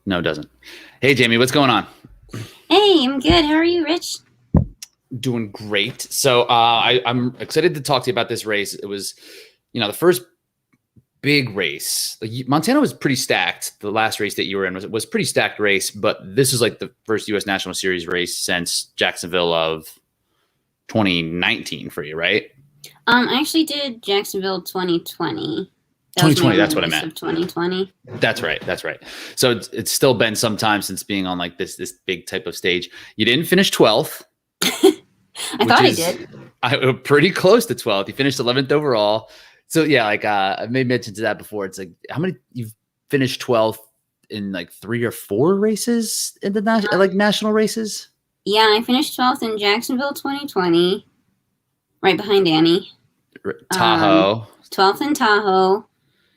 No, it doesn't. Hey, Jamie, what's going on? Hey, I'm good. How are you, Rich? Doing great. So I'm excited to talk to you about this race. It was, the first big race. Like, Montana was pretty stacked. The last race that you were in was pretty stacked race, but this is like the first U.S. National Series race since Jacksonville of 2019 for you, right? I actually did Jacksonville 2020. That 2020, was my that's what I only race meant. of 2020. That's right. That's right. So it's still been some time since being on like this big type of stage. You didn't finish 12th, I which thought I is did. pretty close to 12th. You finished 11th overall. So yeah, like I made mention to that before. It's like how many you've finished 12th in like 3 or 4 races in the national races? Yeah, I finished 12th in Jacksonville 2020, right behind Annie. Tahoe. 12th in Tahoe,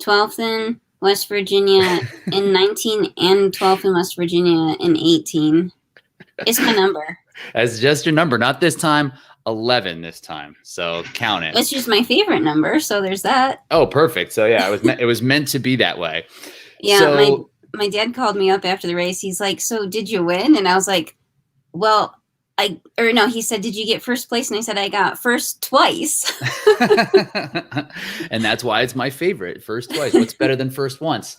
12th in West Virginia in 19, and 12th in West Virginia in 18. It's my number. That's just your number. Not this time. 11 this time. So count it. It's just my favorite number, so there's that. Oh, perfect. So yeah, it was meant to be that way. Yeah, so, my dad called me up after the race. He's like, "So did you win?" And I was like, "Well, he said, did you get first place?" And I said, "I got first twice." and that's why it's my favorite. First twice. What's better than first once?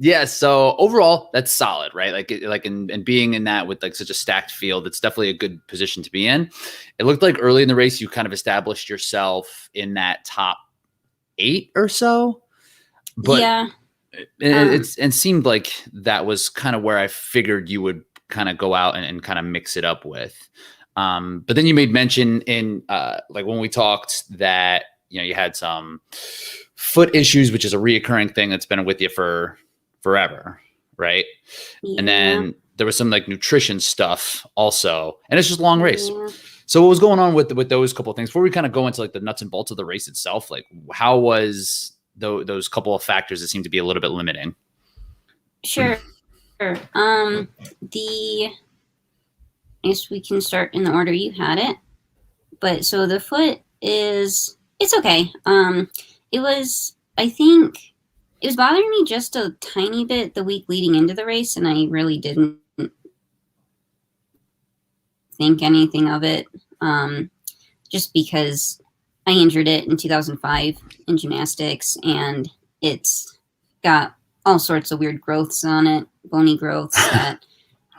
Yeah. So overall, that's solid, right? And being in that with like such a stacked field, it's definitely a good position to be in. It looked like early in the race, you kind of established yourself in that top 8 or so, but yeah, it seemed like that was kind of where I figured you would kind of go out and kind of mix it up with. But then you made mention in like when we talked that, you had some foot issues, which is a reoccurring thing that's been with you for forever. Right. yeah. And then there was some like nutrition stuff also, and it's just a long race. Yeah. So what was going on with those couple of things before we kind of go into like the nuts and bolts of the race itself? Like how was those couple of factors that seem to be a little bit limiting? Sure. I guess we can start in the order you had it. But so the foot it's okay. I think it was bothering me just a tiny bit the week leading into the race, and I really didn't think anything of it. Just because I injured it in 2005 in gymnastics, and it's got all sorts of weird growths on it, bony growths that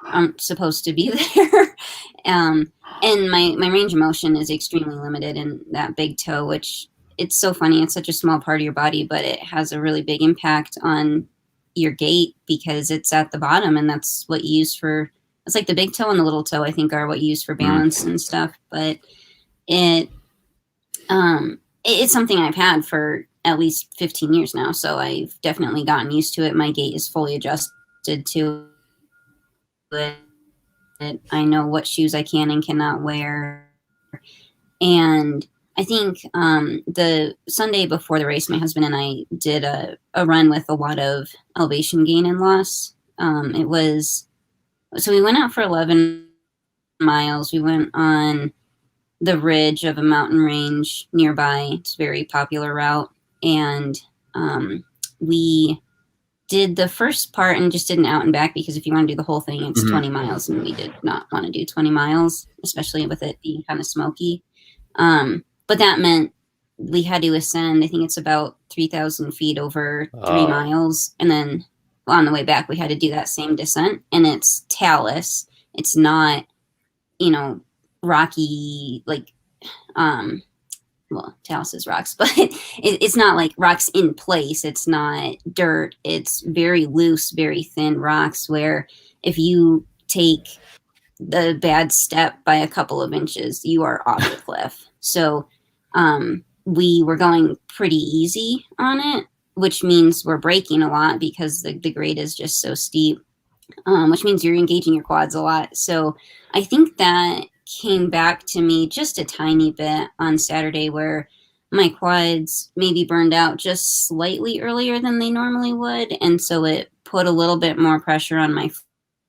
aren't supposed to be there. And my range of motion is extremely limited in that big toe, which it's so funny. It's such a small part of your body, but it has a really big impact on your gait because it's at the bottom, and that's what you use for. It's like the big toe and the little toe, I think, are what you use for balance and stuff. But it's something I've had for at least 15 years now, so I've definitely gotten used to it. My gait is fully adjusted to it. I know what shoes I can and cannot wear. And I think the Sunday before the race, my husband and I did a run with a lot of elevation gain and loss. So we went out for 11 miles. We went on the ridge of a mountain range nearby. It's a very popular route. And we did the first part and just did an out and back because if you want to do the whole thing, it's 20 miles. And we did not want to do 20 miles, especially with it being kind of smoky. But that meant we had to ascend. I think it's about 3,000 feet over 3 miles. And then on the way back, we had to do that same descent. And it's talus. It's not, rocky, like, talus is rocks, but it's not like rocks in place. It's not dirt. It's very loose, very thin rocks where if you take the bad step by a couple of inches, you are off the cliff. So we were going pretty easy on it, which means we're braking a lot because the grade is just so steep, which means you're engaging your quads a lot. So I think that came back to me just a tiny bit on Saturday where my quads maybe burned out just slightly earlier than they normally would. And so it put a little bit more pressure on my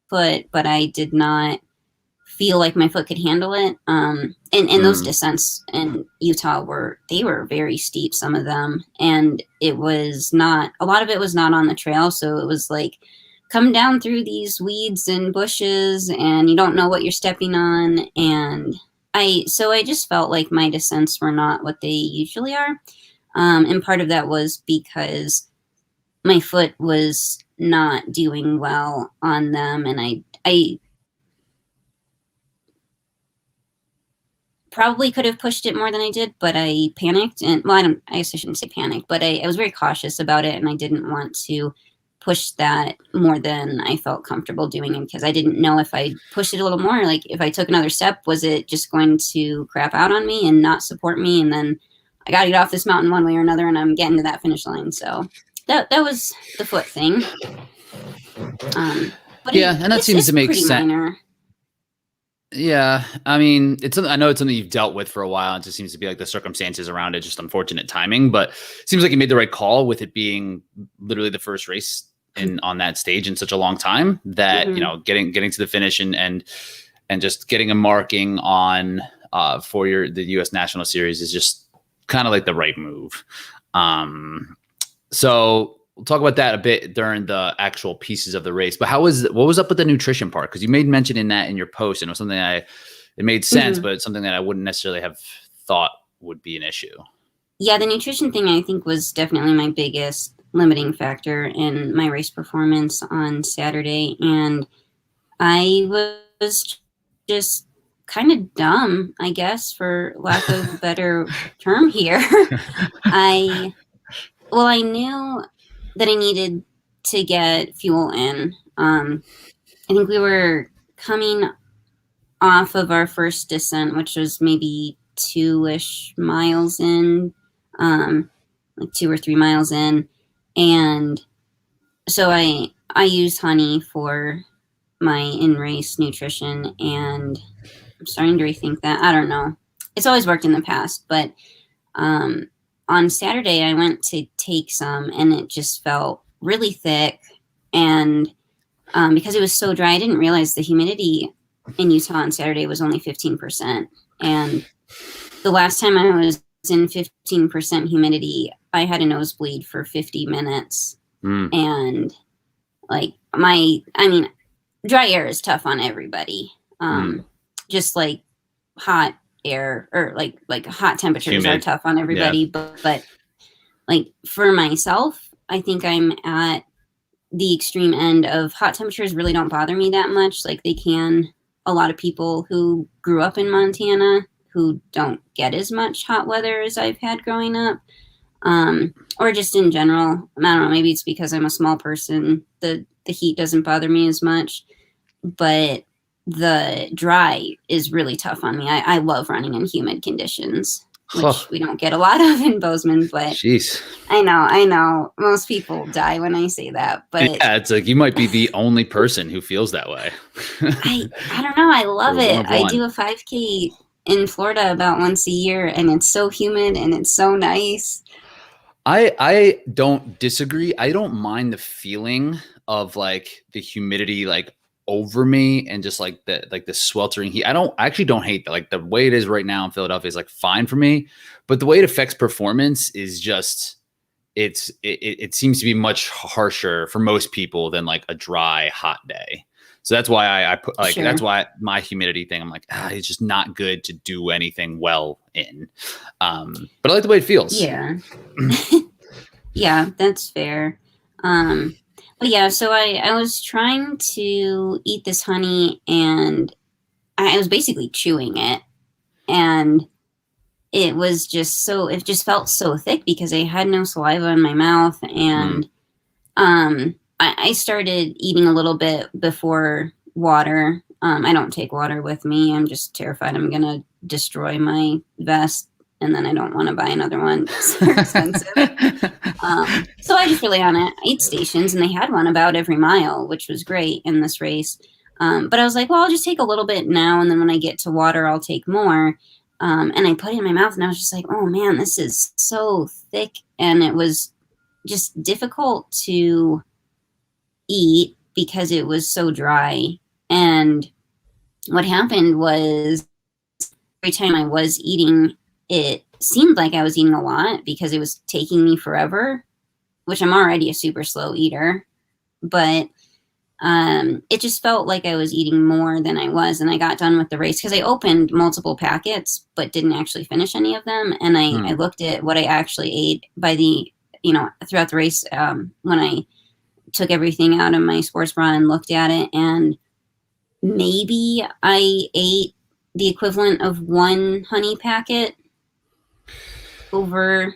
foot, but I did not feel like my foot could handle it. And those descents in Utah were very steep, some of them. And it was not, a lot of it was not on the trail. So it was like come down through these weeds and bushes, and you don't know what you're stepping on. And I just felt like my descents were not what they usually are. And part of that was because my foot was not doing well on them, and I probably could have pushed it more than I did, but I panicked. And well, I guess I shouldn't say panic, but I was very cautious about it, and I didn't want to push that more than I felt comfortable doing it, because I didn't know if I pushed it a little more, like if I took another step, was it just going to crap out on me and not support me? And then I got to get off this mountain one way or another, and I'm getting to that finish line. So that was the foot thing. But yeah, and that seems to make sense. Minor. Yeah, I mean, I know it's something you've dealt with for a while. It just seems to be like the circumstances around it, just unfortunate timing. But it seems like you made the right call with it being literally the first race on that stage in such a long time. That getting to the finish and just getting a marking on for the U.S. National Series is just kind of like the right move. So we'll talk about that a bit during the actual pieces of the race. But what was up with the nutrition part? Because you made mention in your post, and it was something it made sense, but it's something that I wouldn't necessarily have thought would be an issue. Yeah, the nutrition thing I think was definitely my biggest limiting factor in my race performance on Saturday. And I was just kind of dumb, I guess, for lack of a better term here. I knew that I needed to get fuel in. I think we were coming off of our first descent, which was maybe 2-ish miles in, like 2 or 3 miles in. And so I used honey for my in-race nutrition, and I'm starting to rethink that. I don't know. It's always worked in the past, but on Saturday, I went to take some, and it just felt really thick. And because it was so dry, I didn't realize the humidity in Utah on Saturday was only 15%. And the last time I was in 15% humidity, I had a nosebleed for 50 minutes. And like dry air is tough on everybody. Just like hot air or like hot temperatures are tough on everybody. Yeah. But like for myself, I think I'm at the extreme end of hot temperatures really don't bother me that much. Like they can a lot of people who grew up in Montana who don't get as much hot weather as I've had growing up. Or just in general, I don't know, maybe it's because I'm a small person. The heat doesn't bother me as much, but the dry is really tough on me. I love running in humid conditions, which we don't get a lot of in Bozeman, but jeez. I know. Most people die when I say that, but yeah, it's like you might be the only person who feels that way. I don't know. I love it. I do a 5K in Florida about once a year, and it's so humid and it's so nice. I don't disagree. I don't mind the feeling of like the humidity like over me and just like the sweltering heat. I actually don't hate that. Like the way it is right now in Philadelphia is like fine for me, but the way it affects performance is just it seems to be much harsher for most people than like a dry hot day. So that's why I put like, that's why my humidity thing, I'm like, it's just not good to do anything well in. But I like the way it feels. Yeah. Yeah, that's fair. But yeah, so I was trying to eat this honey, and I was basically chewing it, and it just felt so thick because I had no saliva in my mouth. And I started eating a little bit before water. I don't take water with me. I'm just terrified I'm going to destroy my vest, and then I don't want to buy another one. They're expensive. So I just rely on aid stations, and they had one about every mile, which was great in this race. But I was like, well, I'll just take a little bit now, and then when I get to water, I'll take more. And I put it in my mouth, and I was just like, oh man, this is so thick. And it was just difficult to eat because it was so dry. And what happened was every time I was eating, it seemed like I was eating a lot because it was taking me forever, which I'm already a super slow eater. But it just felt like I was eating more than I was. And I got done with the race because I opened multiple packets, but didn't actually finish any of them. And I looked at what I actually ate by the, throughout the race, when I took everything out of my sports bra and looked at it. And maybe I ate the equivalent of one honey packet over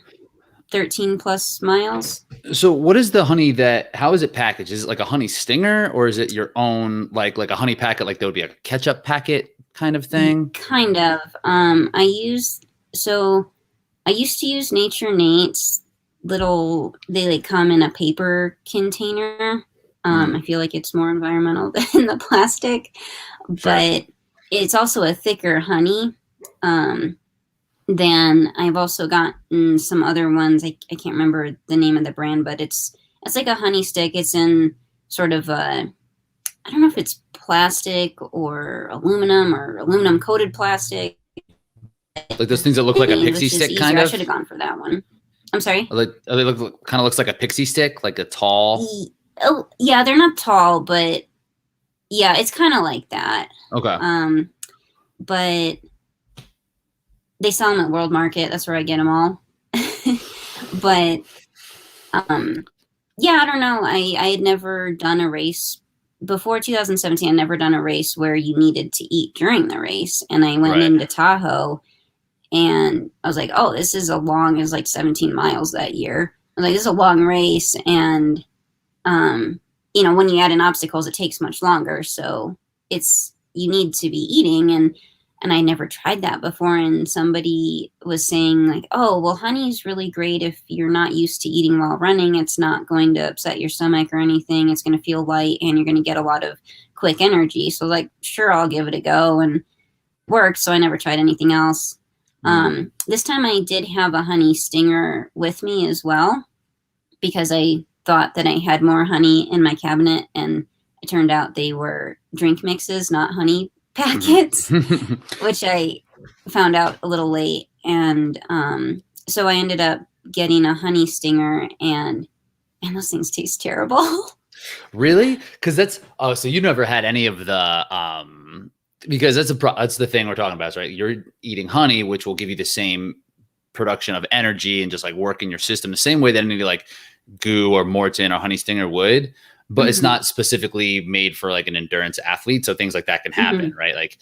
13 plus miles. So what is the honey how is it packaged? Is it like a honey stinger, or is it your own, like a honey packet, like there would be a ketchup packet kind of thing? Kind of. I used to use Nature Nate's they like come in a paper container. I feel like it's more environmental than the plastic, but it's also a thicker honey. Then I've also gotten some other ones. I can't remember the name of the brand, but it's like a honey stick. It's in sort of I don't know if it's plastic or aluminum coated plastic. Like those things that look like a pixie stick, kind of. I should have gone for that one. I'm sorry. They kind of looks like a pixie stick, like a tall. Oh yeah, they're not tall, but yeah, it's kind of like that. Okay. But they sell them at World Market. That's where I get them all. But yeah, I don't know. I had never done a race before 2017. I'd never done a race where you needed to eat during the race. And I went into Tahoe and I was like, oh, this is it was like 17 miles that year. I was like, this is a long race. And, when you add in obstacles, it takes much longer. So you need to be eating. And I never tried that before. And somebody was saying like, oh, well, honey is really great if you're not used to eating while running. It's not going to upset your stomach or anything. It's going to feel light and you're going to get a lot of quick energy. So like, sure, I'll give it a go, and worked. So I never tried anything else. This time I did have a honey stinger with me as well, because I thought that I had more honey in my cabinet, and it turned out they were drink mixes, not honey packets, which I found out a little late. And so I ended up getting a honey stinger, and those things taste terrible. Really? Because so you never had any of the because that's the thing we're talking about, right? You're eating honey, which will give you the same production of energy and just like work in your system the same way that any like goo or Morton or honey stinger would, but it's not specifically made for like an endurance athlete. So things like that can happen, right? Like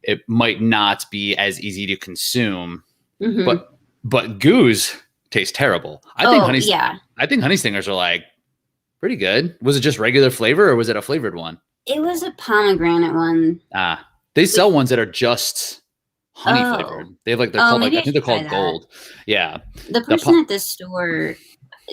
it might not be as easy to consume, but goos taste terrible. I think honey stingers are like pretty good. Was it just regular flavor, or was it a flavored one? It was a pomegranate one. They sell ones that are just honey flavored. They have I think they're called Gold. Yeah. The person at this store,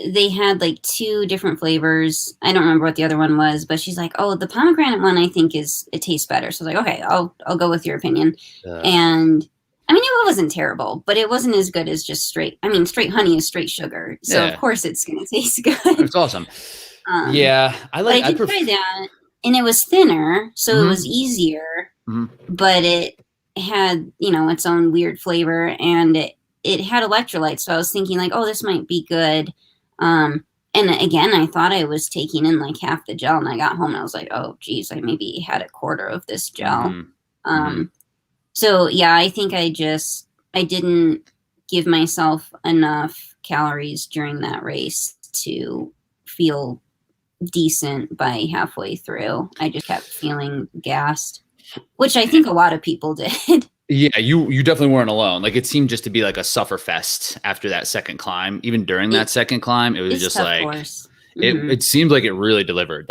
they had like 2 different flavors. I don't remember what the other one was, but she's like, "Oh, the pomegranate one, I think it tastes better." So I was like, "Okay, I'll go with your opinion." And I mean, it wasn't terrible, but it wasn't as good as just straight honey is straight sugar. So of course it's going to taste good. It's awesome. Yeah. I did try that, and it was thinner, so it was easier, but it had, its own weird flavor, and it had electrolytes. So I was thinking like, oh, this might be good. And again, I thought I was taking in like half the gel, and I got home and I was like, oh geez, I maybe had a quarter of this gel. So yeah, I think I didn't give myself enough calories during that race to feel decent by halfway through. I just kept feeling gassed, which I think a lot of people did. Yeah, you definitely weren't alone. Like it seemed just to be like a suffer fest after that second climb. Even during that second climb, it was just like it seemed like it really delivered.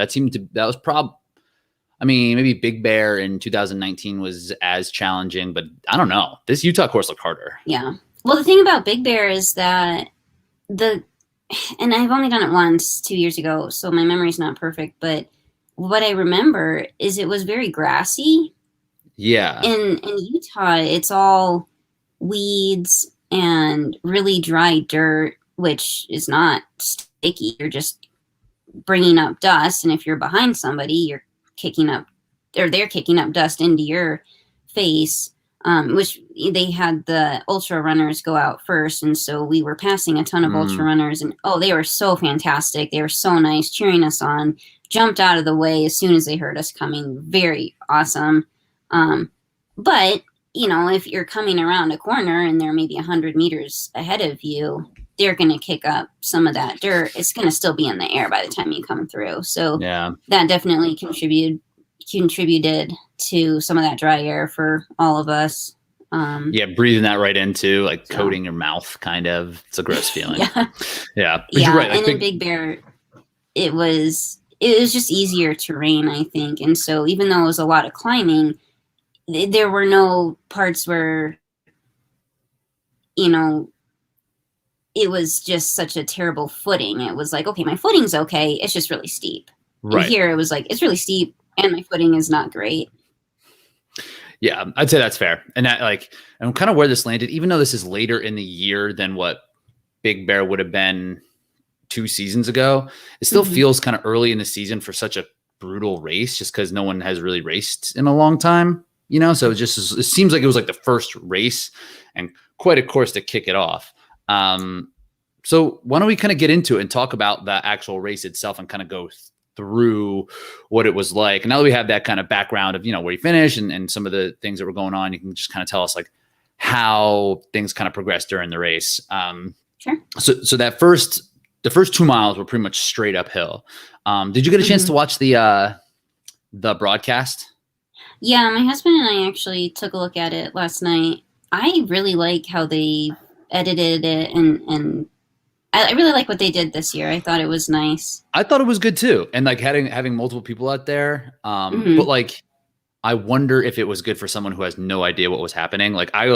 Maybe Big Bear in 2019 was as challenging, but I don't know. This Utah course looked harder. Yeah. Well, the thing about Big Bear is that and I've only done it once 2 years ago, so my memory's not perfect, but what I remember is it was very grassy. Yeah. In Utah, it's all weeds and really dry dirt, which is not sticky. You're just bringing up dust, and if you're behind somebody, you're they're kicking up dust into your face, which they had the ultra runners go out first. And so we were passing a ton of ultra runners, and they were so fantastic. They were so nice, cheering us on, jumped out of the way as soon as they heard us coming. Very awesome. But, you know, if you're coming around a corner and they're maybe 100 meters ahead of you, they're going to kick up some of that dirt. It's going to still be in the air by the time you come through. So that definitely contributed to some of that dry air for all of us. Breathing that right into, like, coating your mouth, kind of. It's a gross feeling. But you're right. And in Big Bear, it was just easier terrain, I think. And so even though it was a lot of climbing, there were no parts where, you know, it was just such a terrible footing. It was like, okay, my footing's okay. It's just really steep. Right. And here it was like, it's really steep and my footing is not great. Yeah, I'd say that's fair. And that, like, and kind of where this landed, even though this is later in the year than what Big Bear would have been 2 seasons ago, it still feels kind of early in the season for such a brutal race, just because no one has really raced in a long time, you know? So it seems like it was like the first race and quite a course to kick it off. So why don't we kind of get into it and talk about the actual race itself and kind of go through what it was like. And now that we have that kind of background of, you know, where you finish and some of the things that were going on, you can just kind of tell us like how things kind of progressed during the race. Sure. So the first 2 miles were pretty much straight uphill. Did you get a chance to watch the broadcast? Yeah, my husband and I actually took a look at it last night. I really like how they edited it, and I really like what they did this year. I thought it was nice. I thought it was good too. And like having multiple people out there. But like, I wonder if it was good for someone who has no idea what was happening. Like, I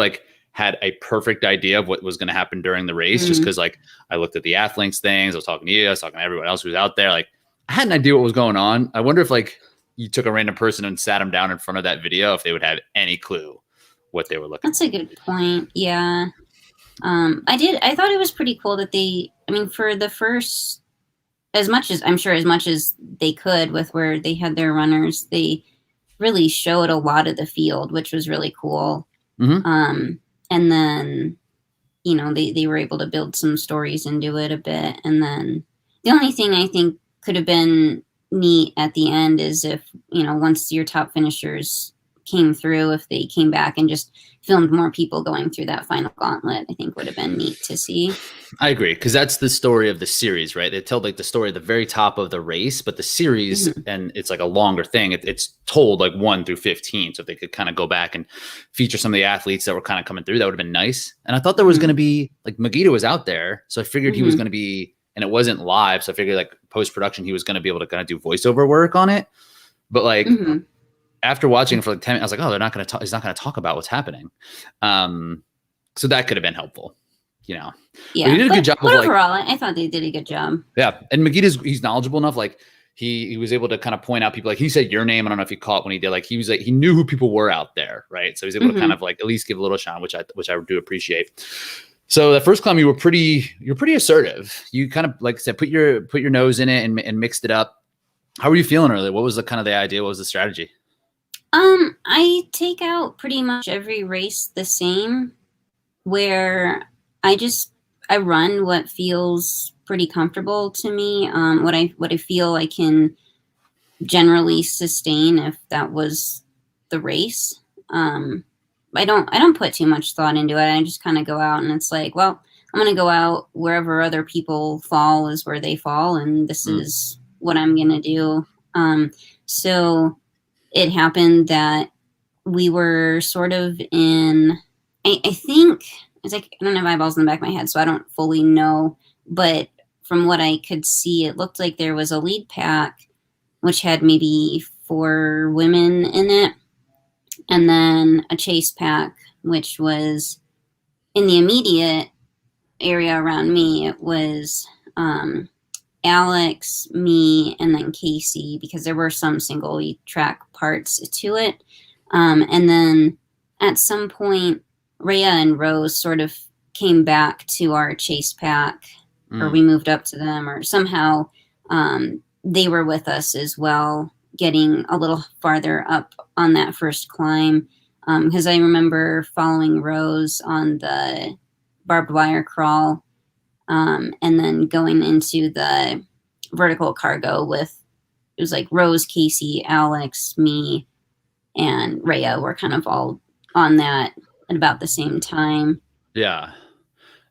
had a perfect idea of what was going to happen during the race, just because like I looked at the athletes things. I was talking to you. I was talking to everyone else who was out there. Like, I had an idea what was going on. I wonder if like you took a random person and sat them down in front of that video, if they would have any clue what they were looking That's a good point. Yeah. I thought it was pretty cool that for the first, as much as they could with where they had their runners, they really showed a lot of the field, which was really cool. And then, you know, they were able to build some stories into it a bit. And then the only thing I think could have been neat at the end is if, you know, once your top finishers came through, if they came back and just filmed more people going through that final gauntlet, I think would have been neat to see. I agree, because that's the story of the series, right? They tell like the story at the very top of the race, but the series, and it's like a longer thing, it's told like 1 through 15. So if they could kind of go back and feature some of the athletes that were kind of coming through, that would have been nice. And I thought there was going to be, like, Megiddo was out there, so I figured he was going to be, and it wasn't live, so I figured like post-production he was going to be able to kind of do voiceover work on it. But like after watching for like 10 minutes, I was like, oh, he's not going to talk about what's happening. So that could have been helpful, you know. Yeah, but he did a good job. But overall, I thought they did a good job. Yeah, and he's knowledgeable enough. Like he was able to kind of point out people. Like he said your name. I don't know if you caught when he did. Like he was like, he knew who people were out there, right? So he was able to kind of like at least give a little shine, which I do appreciate. So the first climb, you're pretty assertive. You kind of, like I said, put your nose in it and mixed it up. How were you feeling earlier? What was the kind of the idea? What was the strategy? I take out pretty much every race the same, where I run what feels pretty comfortable to me. What I feel I can generally sustain if that was the race. I don't put too much thought into it. I just kind of go out and it's like, well, I'm going to go out wherever other people fall is where they fall. And this is what I'm going to do. So it happened that we were sort of in, I think it's like, I don't have eyeballs in the back of my head, so I don't fully know, but from what I could see, it looked like there was a lead pack, which had maybe 4 women in it. And then a chase pack, which was in the immediate area around me. It was Alex, me, and then Casey, because there were some single track parts to it. And then at some point, Rhea and Rose sort of came back to our chase pack, or we moved up to them, or somehow they were with us as well, getting a little farther up on that first climb. Because I remember following Rose on the barbed wire crawl, and then going into the vertical cargo with it was like Rose, Casey, Alex, me, and Rhea were kind of all on that at about the same time. Yeah.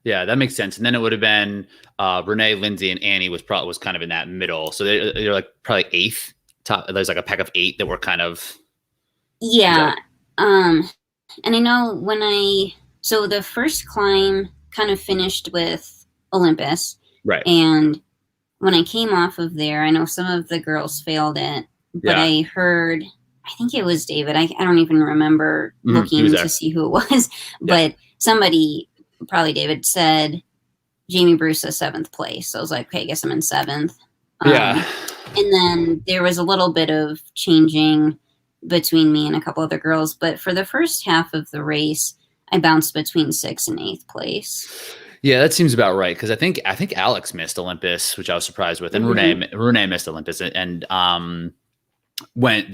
Yeah, that makes sense. And then it would have been Renee, Lindsay, and Annie was kind of in that middle. So they're like probably eighth. Top. There's like a pack of 8 that were kind of. Yeah. And I know so the first climb kind of finished with Olympus. Right. And when I came off of there, I know some of the girls failed it, but I heard, I think it was David. I don't even remember looking to see who it was, but somebody, probably David, said Jamie Brusa 7th place. So I was like, okay, I guess I'm in 7th. And then there was a little bit of changing between me and a couple other girls, but for the first half of the race, I bounced between 6th and 8th place. Yeah, that seems about right, because I think Alex missed Olympus, which I was surprised with, and Renee missed Olympus, and when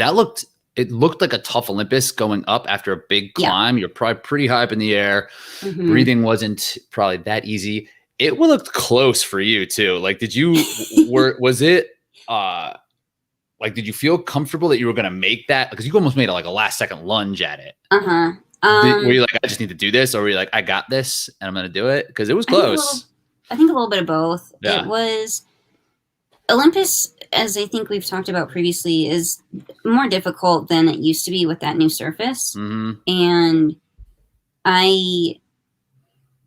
it looked like a tough Olympus going up after a big climb. You're probably pretty high up in the air. Breathing wasn't probably that easy. It looked close for you too. Like, did you was it like, did you feel comfortable that you were going to make that? Because you almost made a last second lunge at it. Were you like, I just need to do this? Or were you like, I got this and I'm going to do it? Because it was close. I think a little bit of both. Yeah. It was Olympus, as I think we've talked about previously, is more difficult than it used to be with that new surface. And I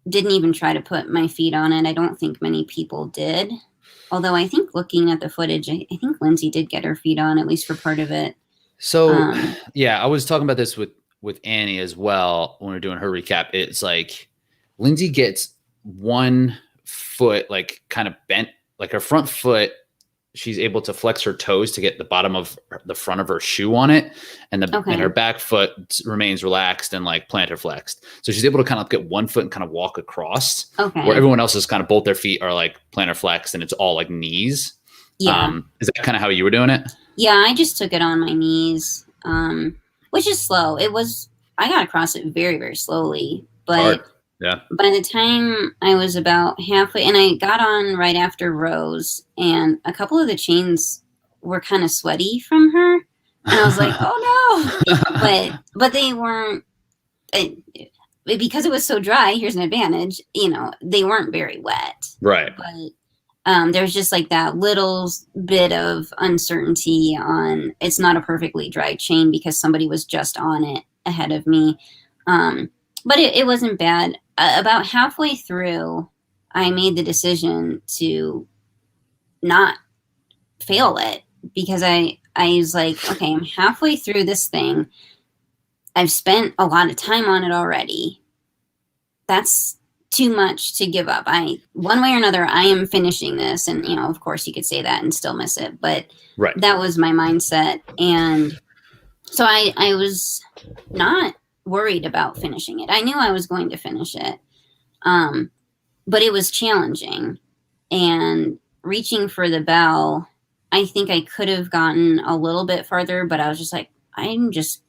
didn't even try to put my feet on it. I don't think many people did. Although I think looking at the footage, I think Lindsay did get her feet on, at least for part of it. So, I was talking about this with Annie as well when we were doing her recap. It's like Lindsay gets one foot like kind of bent, like her front foot. She's able to flex her toes to get the bottom of the front of her shoe on it. And and her back foot remains relaxed and like plantar flexed. So she's able to kind of get one foot and kind of walk across where everyone else is kind of both their feet are like plantar flexed and it's all like knees. Yeah. Is that kind of how you were doing it? Yeah. I just took it on my knees, which is slow. I got across it very, very slowly, but by the time I was about halfway, and I got on right after Rose, and a couple of the chains were kind of sweaty from her, and I was like, "Oh no!" but they weren't, because it was so dry. Here's an advantage, they weren't very wet, right? But there's just like that little bit of uncertainty on. It's not a perfectly dry chain because somebody was just on it ahead of me. But it wasn't bad. About halfway through, I made the decision to not fail it because I was like, okay, I'm halfway through this thing. I've spent a lot of time on it already. That's too much to give up. One way or another, I am finishing this. And, of course you could say that and still miss it. But that was my mindset. And so I was not worried about finishing it. I knew I was going to finish it. But it was challenging, and reaching for the bell, I think I could have gotten a little bit farther, but I was just like, I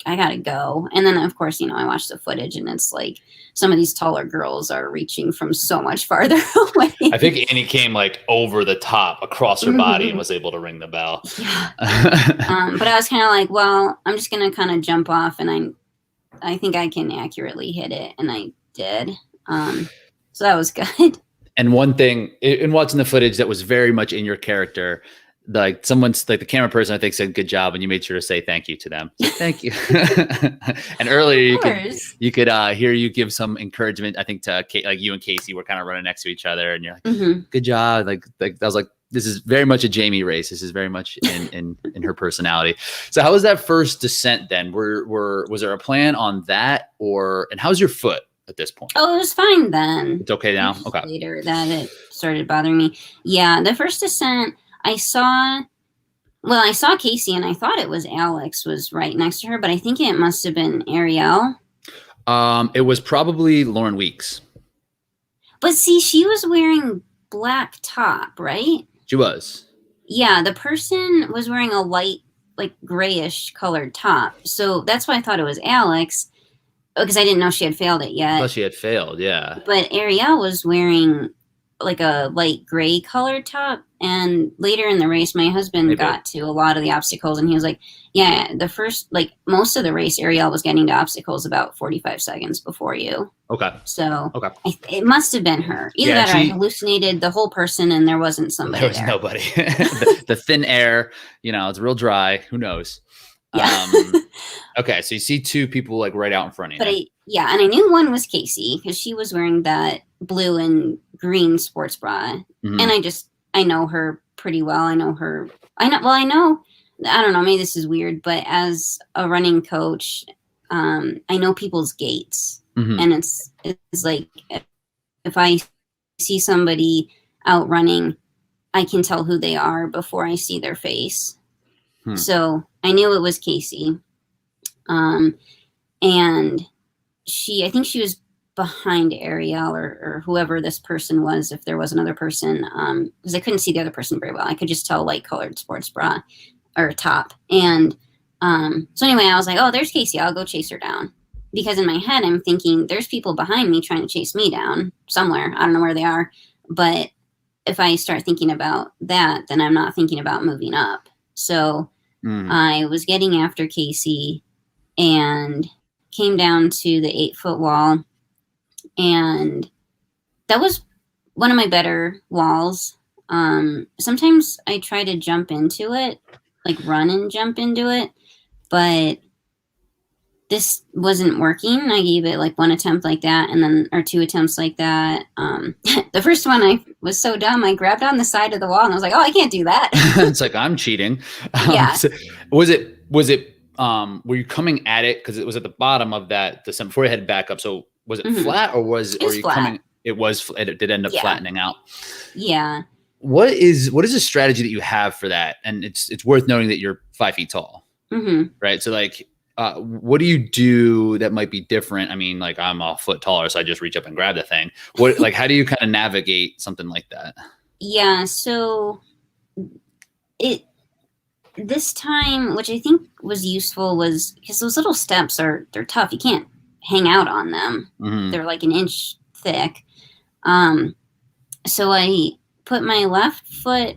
gotta go. And then of course, I watched the footage and it's like some of these taller girls are reaching from so much farther away. I think Annie came like over the top across her body and was able to ring the bell. Yeah. But I was kind of like, well, I'm just going to kind of jump off, and I think I can accurately hit it. And I did. So that was good. And one thing in watching the footage that was very much in your character, like someone's like the camera person, I think, said good job, and you made sure to say thank you to them. So thank you. And earlier you could hear you give some encouragement. I think to like you and Casey were kind of running next to each other, and you're like, good job. Like I was like, this is very much a Jamie race. This is very much in her personality. So how was that first descent then? Was there a plan on that, and how's your foot at this point? Oh, it was fine then. It's okay now? Okay. Later that it started bothering me. Yeah, the first descent, I saw Casey, and I thought it was Alex was right next to her, but I think it must have been Ariel. It was probably Lauren Weeks. But see, she was wearing black top, right? She was. Yeah, the person was wearing a light, like grayish colored top. So that's why I thought it was Alex, because I didn't know she had failed it yet. I thought she had failed, yeah. But Ariel was wearing like a light gray colored top. And later in the race, my husband got to a lot of the obstacles, and he was like, yeah, the first, like most of the race, Ariel was getting to obstacles about 45 seconds before you. Okay. So it must have been her. Either that or I hallucinated the whole person and there wasn't somebody there. Was nobody. the thin air, it's real dry. Who knows? Yeah. Okay. So you see two people like right out in front of you. But and I knew one was Casey because she was wearing that blue and green sports bra. Mm-hmm. And I know her pretty well. I know, I don't know, maybe this is weird, but as a running coach, I know people's gaits. Mm-hmm. And it's like, if I see somebody out running, I can tell who they are before I see their face. So I knew it was Casey. And I think she was behind Ariel or whoever this person was, if there was another person, because I couldn't see the other person very well. I could just tell light colored sports bra or top. And so anyway, I was like, oh, there's Casey. I'll go chase her down. Because in my head, I'm thinking there's people behind me trying to chase me down somewhere. I don't know where they are. But if I start thinking about that, then I'm not thinking about moving up. So I was getting after Casey and came down to the 8-foot wall. And that was one of my better walls. Sometimes I try to jump into it, like run and jump into it, but this wasn't working. I gave it like one attempt like that, or 2 attempts like that. The first one, I was so dumb. I grabbed on the side of the wall and I was like, oh, I can't do that. It's like, I'm cheating. Yeah. So were you coming at it? Cause it was at the bottom of that descent before you headed back up. So was it flat or flat. It did end up flattening out. Yeah. What is the strategy that you have for that? And it's worth noting that you're 5 feet tall, right? So like, what do you do that might be different? I mean, like I'm a foot taller, so I just reach up and grab the thing. How do you kind of navigate something like that? Yeah. So this time, which I think was useful, was because those little steps they're tough. You can't hang out on them. Mm-hmm. They're like 1 inch thick. So I put my left foot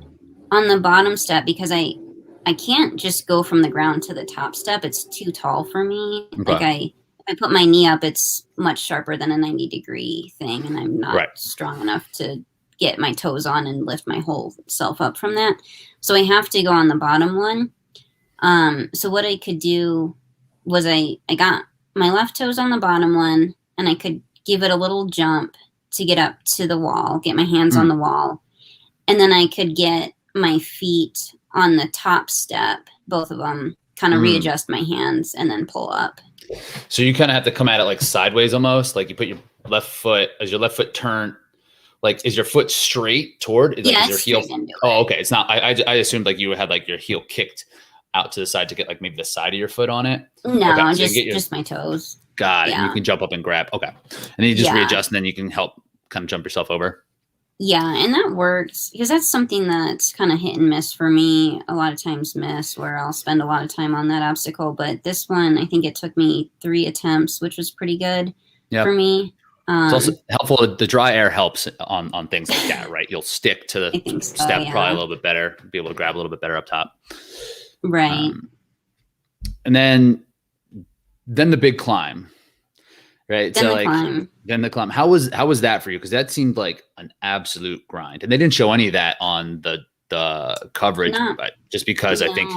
on the bottom step because I can't just go from the ground to the top step. It's too tall for me. Okay. Like I put my knee up, it's much sharper than a 90-degree thing. And I'm not strong enough to get my toes on and lift my whole self up from that. So I have to go on the bottom one. So what I could do was I got my left toes on the bottom one and I could give it a little jump to get up to the wall, get my hands on the wall. And then I could get my feet on the top step, both of them, kind of readjust my hands and then pull up. So you kind of have to come at it like sideways almost, like you put your left foot, as your left foot turn, like is your foot straight toward? Is your heel? Oh, okay. It's not, I assumed like you had like your heel kicked out to the side to get like maybe the side of your foot on it. No, so just my toes. Got it. Yeah. You can jump up and grab. Okay. And then you just readjust and then you can help kind of jump yourself over. Yeah, and that works because that's something that's kind of hit and miss for me. A lot of times where I'll spend a lot of time on that obstacle. But this one, I think it took me 3 attempts, which was pretty good for me. It's also helpful. The dry air helps on things like that, right? You'll stick to the step probably a little bit better, be able to grab a little bit better up top. Right. And then the big climb. Right. Then the climb. How was that for you? Because that seemed like an absolute grind. And they didn't show any of that on the coverage, but just because I think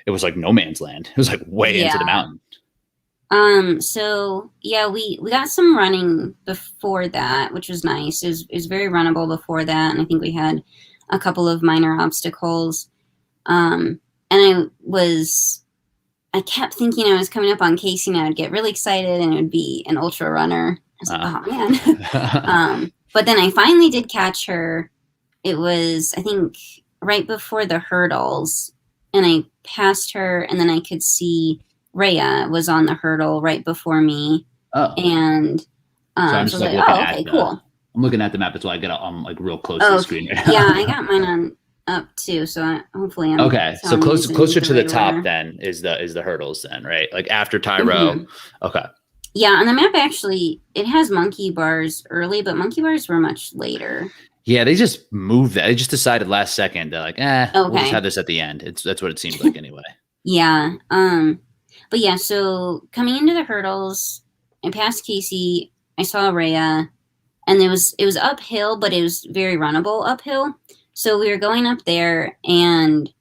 it was like no man's land. It was like way into the mountain. So yeah, we got some running before that, which was nice. It was very runnable before that. And I think we had a couple of minor obstacles. And I kept thinking I was coming up on Casey and I would get really excited and it would be an ultra runner. I was like, oh man. But then I finally did catch her. It was, I think, right before the hurdles, and I passed her and then I could see Rhea was on the hurdle right before me. Oh. And so I'm just like, oh, okay, cool. I'm looking at the map. That's why I get like real close to the screen. Yeah, I got mine on up too, so hopefully I'm okay. So closer to the top then is the hurdles then, right? Like after Tyro. Okay. Yeah, on the map actually it has monkey bars early, but monkey bars were much later. Yeah, they just moved that. They just decided last second. They're like, we'll just Okay. have this at the end. That's what it seems like anyway. Yeah. But yeah, so coming into the hurdles, I passed Casey, I saw Rhea, and it was uphill, but it was very runnable uphill. So we were going up there, and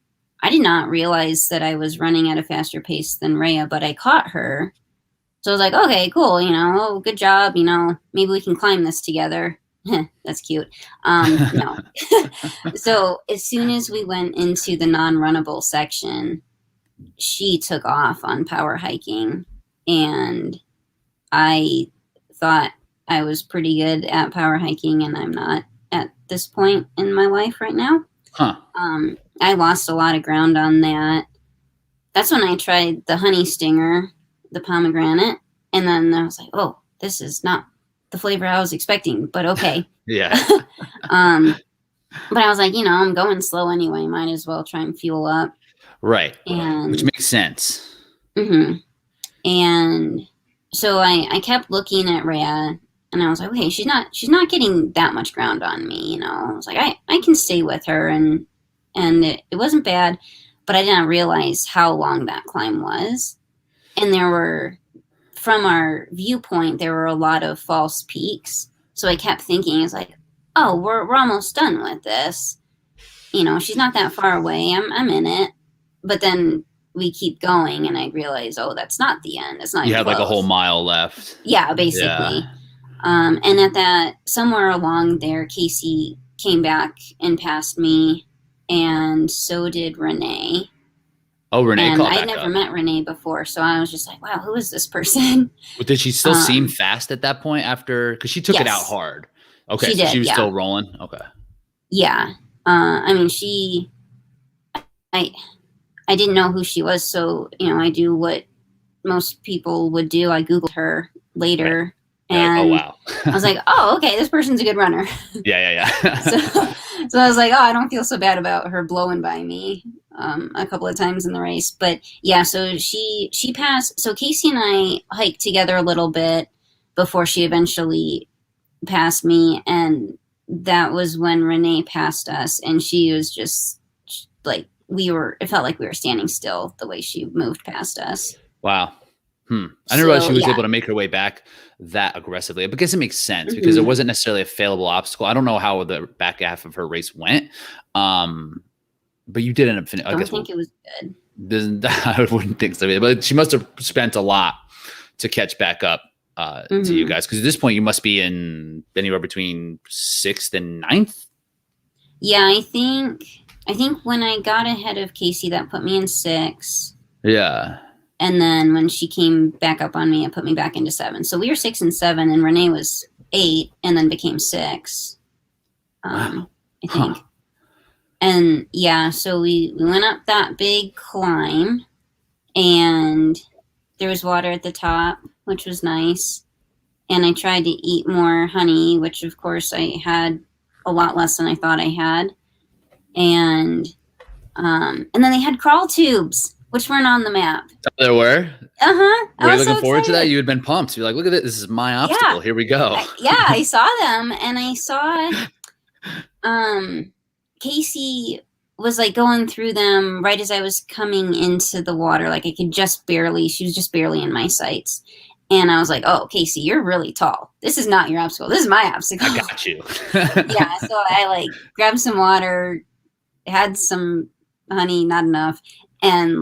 I did not realize that I was running at a faster pace than Rhea, but I caught her. So I was like, okay, cool, good job, maybe we can climb this together. That's cute. No. So as soon as we went into the non-runnable section, she took off on power hiking, and I thought I was pretty good at power hiking, and I'm not at this point in my life right now. Huh. I lost a lot of ground on that. That's when I tried the honey stinger, the pomegranate, and then I was like, oh, this is not the flavor I was expecting, but okay. Yeah. But I was like, I'm going slow anyway. Might as well try and fuel up. Right. And which makes sense. Mm-hmm. And so I kept looking at Rhea, and I was like, okay, she's not getting that much ground on me, I was like, I can stay with her, and it wasn't bad, but I didn't realize how long that climb was. And from our viewpoint, there were a lot of false peaks. So I kept thinking, it's like, oh, we're almost done with this. She's not that far away. I'm in it. But then we keep going, and I realize, oh, that's not the end. It's not. You have close. like a whole mile left. Yeah, basically. Yeah. And at that, somewhere along there, Casey came back and passed me, and so did Renee. Oh, Renee. And I'd never met Renee before, so I was just like, wow, who is this person? But did she still seem fast at that point after? Because she took it out hard. Okay, she did, she was still rolling. Okay. Yeah. I mean, I didn't know who she was, so I do what most people would do. I Googled her later, right. and oh wow, I was like, oh, okay, this person's a good runner. Yeah. so I was like, oh, I don't feel so bad about her blowing by me a couple of times in the race, but yeah. So she passed. So Casey and I hiked together a little bit before she eventually passed me, and that was when Renee passed us, and she was just like. It felt like we were standing still the way she moved past us. Wow. I didn't realize she was able to make her way back that aggressively. But I guess it makes sense because it wasn't necessarily a failable obstacle. I don't know how the back half of her race went. But you did end up finishing. I think it was good. I wouldn't think so. But she must have spent a lot to catch back up to you guys. Because at this point, you must be in anywhere between 6th and 9th. Yeah, I think when I got ahead of Casey, that put me in 6. Yeah. And then when she came back up on me, it put me back into 7. So we were 6 and 7, and Renee was 8 and then became 6. I think. Huh. And yeah, so we went up that big climb, and there was water at the top, which was nice. And I tried to eat more honey, which of course I had a lot less than I thought I had. And then they had crawl tubes, which weren't on the map. There were? Uh-huh. Were you looking forward to that? You had been pumped. You're like, look at it. This is my obstacle. Yeah. Here we go. I saw them, and I saw Casey was like going through them right as I was coming into the water. Like she was just barely in my sights. And I was like, oh, Casey, you're really tall. This is not your obstacle. This is my obstacle. I got you. Yeah. So I grabbed some water, had some honey, not enough, and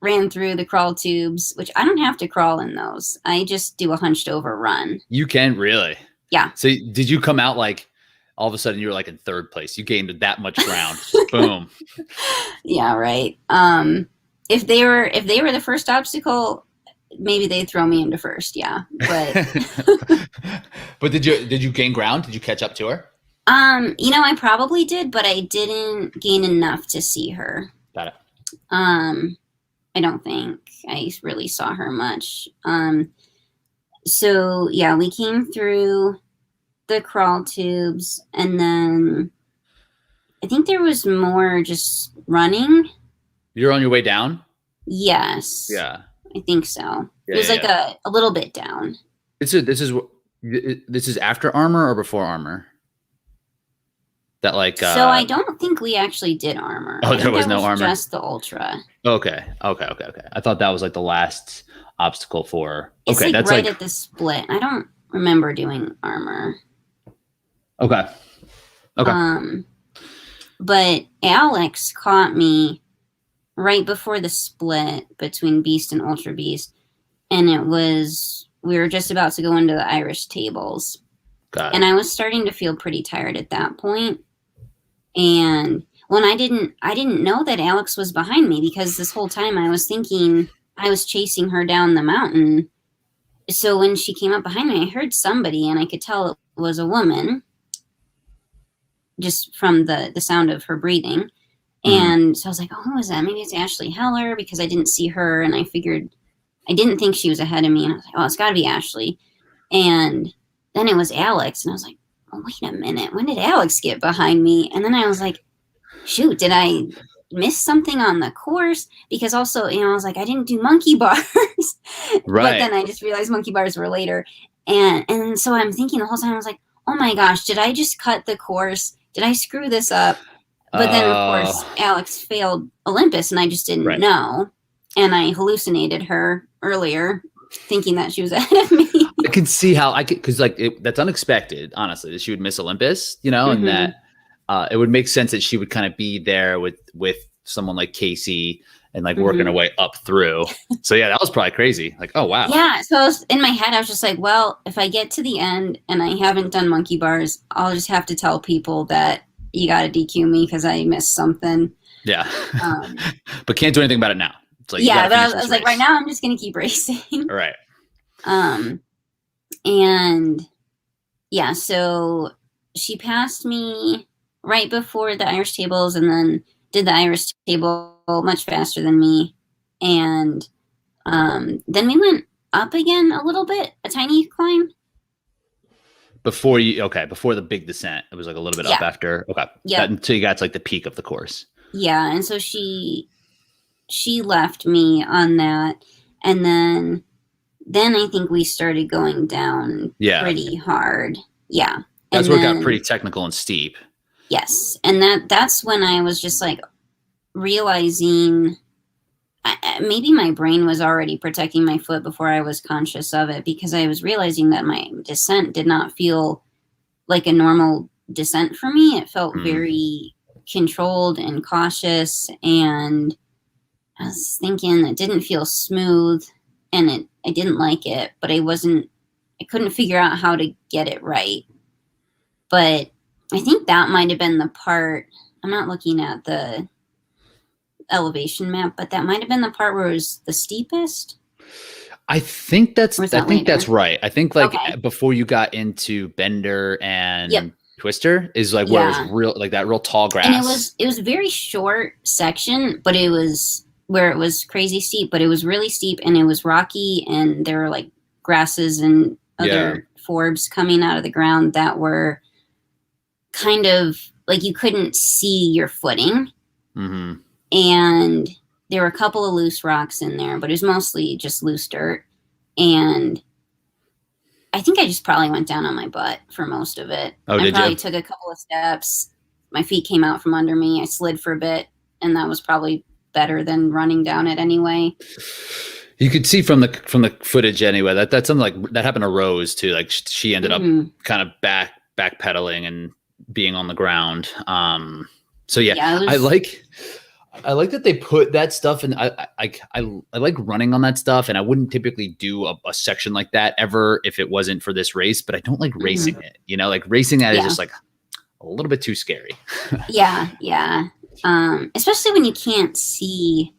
ran through the crawl tubes, which I don't have to crawl in those. I just do a hunched over run. You can really? Yeah. So did you come out all of a sudden you were in 3rd place? You gained that much ground. Boom. Yeah. Right. If they were the first obstacle, maybe they'd throw me into 1st. Yeah. But, but did you gain ground? Did you catch up to her? I probably did, but I didn't gain enough to see her. Got it. I don't think I really saw her much. So yeah, we came through the crawl tubes, and then I think there was more just running. You're on your way down? Yes. Yeah. I think so. Yeah, it was a little bit down. This is after armor or before armor? That like So I don't think we actually did armor. Oh, I there think was that no armor. just the ultra. Okay. I thought that was like the last obstacle for. It's Okay, like that's right like at the split. I don't remember doing armor. okay. Okay. But Alex caught me right before the split between Beast and Ultra Beast, and we were just about to go into the Irish tables. Got it. And I was starting to feel pretty tired at that point. And when I didn't know that Alex was behind me, because this whole time I was thinking I was chasing her down the mountain. So when she came up behind me, I heard somebody, and I could tell it was a woman just from the sound of her breathing. And so I was like, oh, who is that? Maybe it's Ashley Heller, because I didn't see her, and I didn't think she was ahead of me. And I was like, oh, it's got to be Ashley. And then it was Alex, and I was like, oh, wait a minute. When did Alex get behind me? And then I was like, shoot, did I miss something on the course? Because also, I was like, I didn't do monkey bars. Right. But then I just realized monkey bars were later. And so I'm thinking the whole time, I was like, oh my gosh, did I just cut the course? Did I screw this up? But then, of course, Alex failed Olympus, and I just didn't know. And I hallucinated her earlier, thinking that she was ahead of me. I can see how because like that's unexpected, honestly, that she would miss Olympus, and that it would make sense that she would kind of be there with someone like Casey and like working her way up through. So yeah, that was probably crazy. Like, oh wow. Yeah. So in my head, I was just like, well, if I get to the end and I haven't done monkey bars, I'll just have to tell people that you got to DQ me because I missed something. Yeah. But can't do anything about it now. It's like, yeah, but I was like, right now I'm just going to keep racing. All right. And yeah, so she passed me right before the Irish tables, and then did the Irish table much faster than me. And then we went up again a little bit, a tiny climb. Before the big descent, it was like a little bit up after. Okay. Yeah. Until you got to like the peak of the course. Yeah. And so she left me on that. And then I think we started going down pretty hard. Yeah. That's where it got pretty technical and steep. Yes. And that's when I was just like realizing maybe my brain was already protecting my foot before I was conscious of it, because I was realizing that my descent did not feel like a normal descent for me. It felt very controlled and cautious, and I was thinking it didn't feel smooth, and I didn't like it, but I couldn't figure out how to get it right. But I think that might have been the part, I'm not looking at the elevation map, but that might have been the part where it was the steepest. I think that's right. I think before you got into Bender and Twister is like where it was real, like that real tall grass. And it was a very short section, but it was where it was crazy steep, but it was really steep, and it was rocky, and there were like grasses and other forbs coming out of the ground that were kind of like you couldn't see your footing. Mm-hmm. And there were a couple of loose rocks in there, but it was mostly just loose dirt. And I think I just probably went down on my butt for most of it. I probably took a couple of steps. My feet came out from under me. I slid for a bit, and that was probably better than running down it anyway. You could see from the footage anyway that's something like that happened to Rose too. Like she ended up kind of backpedaling and being on the ground. So I like that they put that stuff, and I like running on that stuff, and I wouldn't typically do a section like that ever if it wasn't for this race, but I don't like racing it, like racing that is just like a little bit too scary. Yeah. Especially when you can't see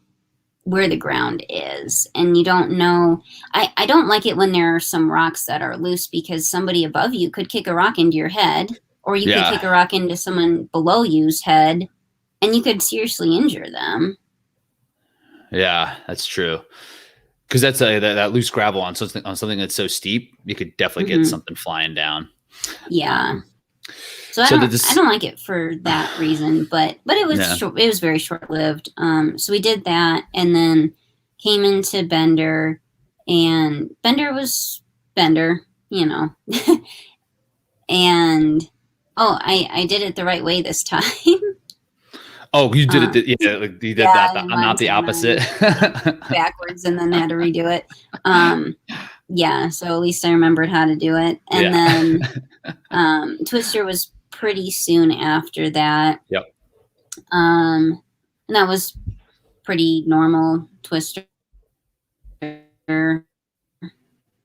where the ground is and you don't know. I don't like it when there are some rocks that are loose, because somebody above you could kick a rock into your head, or you could kick a rock into someone below you's head, and you could seriously injure them. Yeah, that's true. Because that's that loose gravel on something that's so steep, you could definitely get something flying down. Yeah. So I don't like it for that reason, but it was it was very short lived. So we did that, and then came into Bender, and Bender was Bender, and Oh, I did it the right way this time. Oh, you did it. Yeah, like you did Yeah, that. in Not the Montana, opposite. backwards, and then had to redo it. Yeah, so at least I remembered how to do it. And Yeah. then Twister was pretty soon after that. Yep. And that was pretty normal Twister.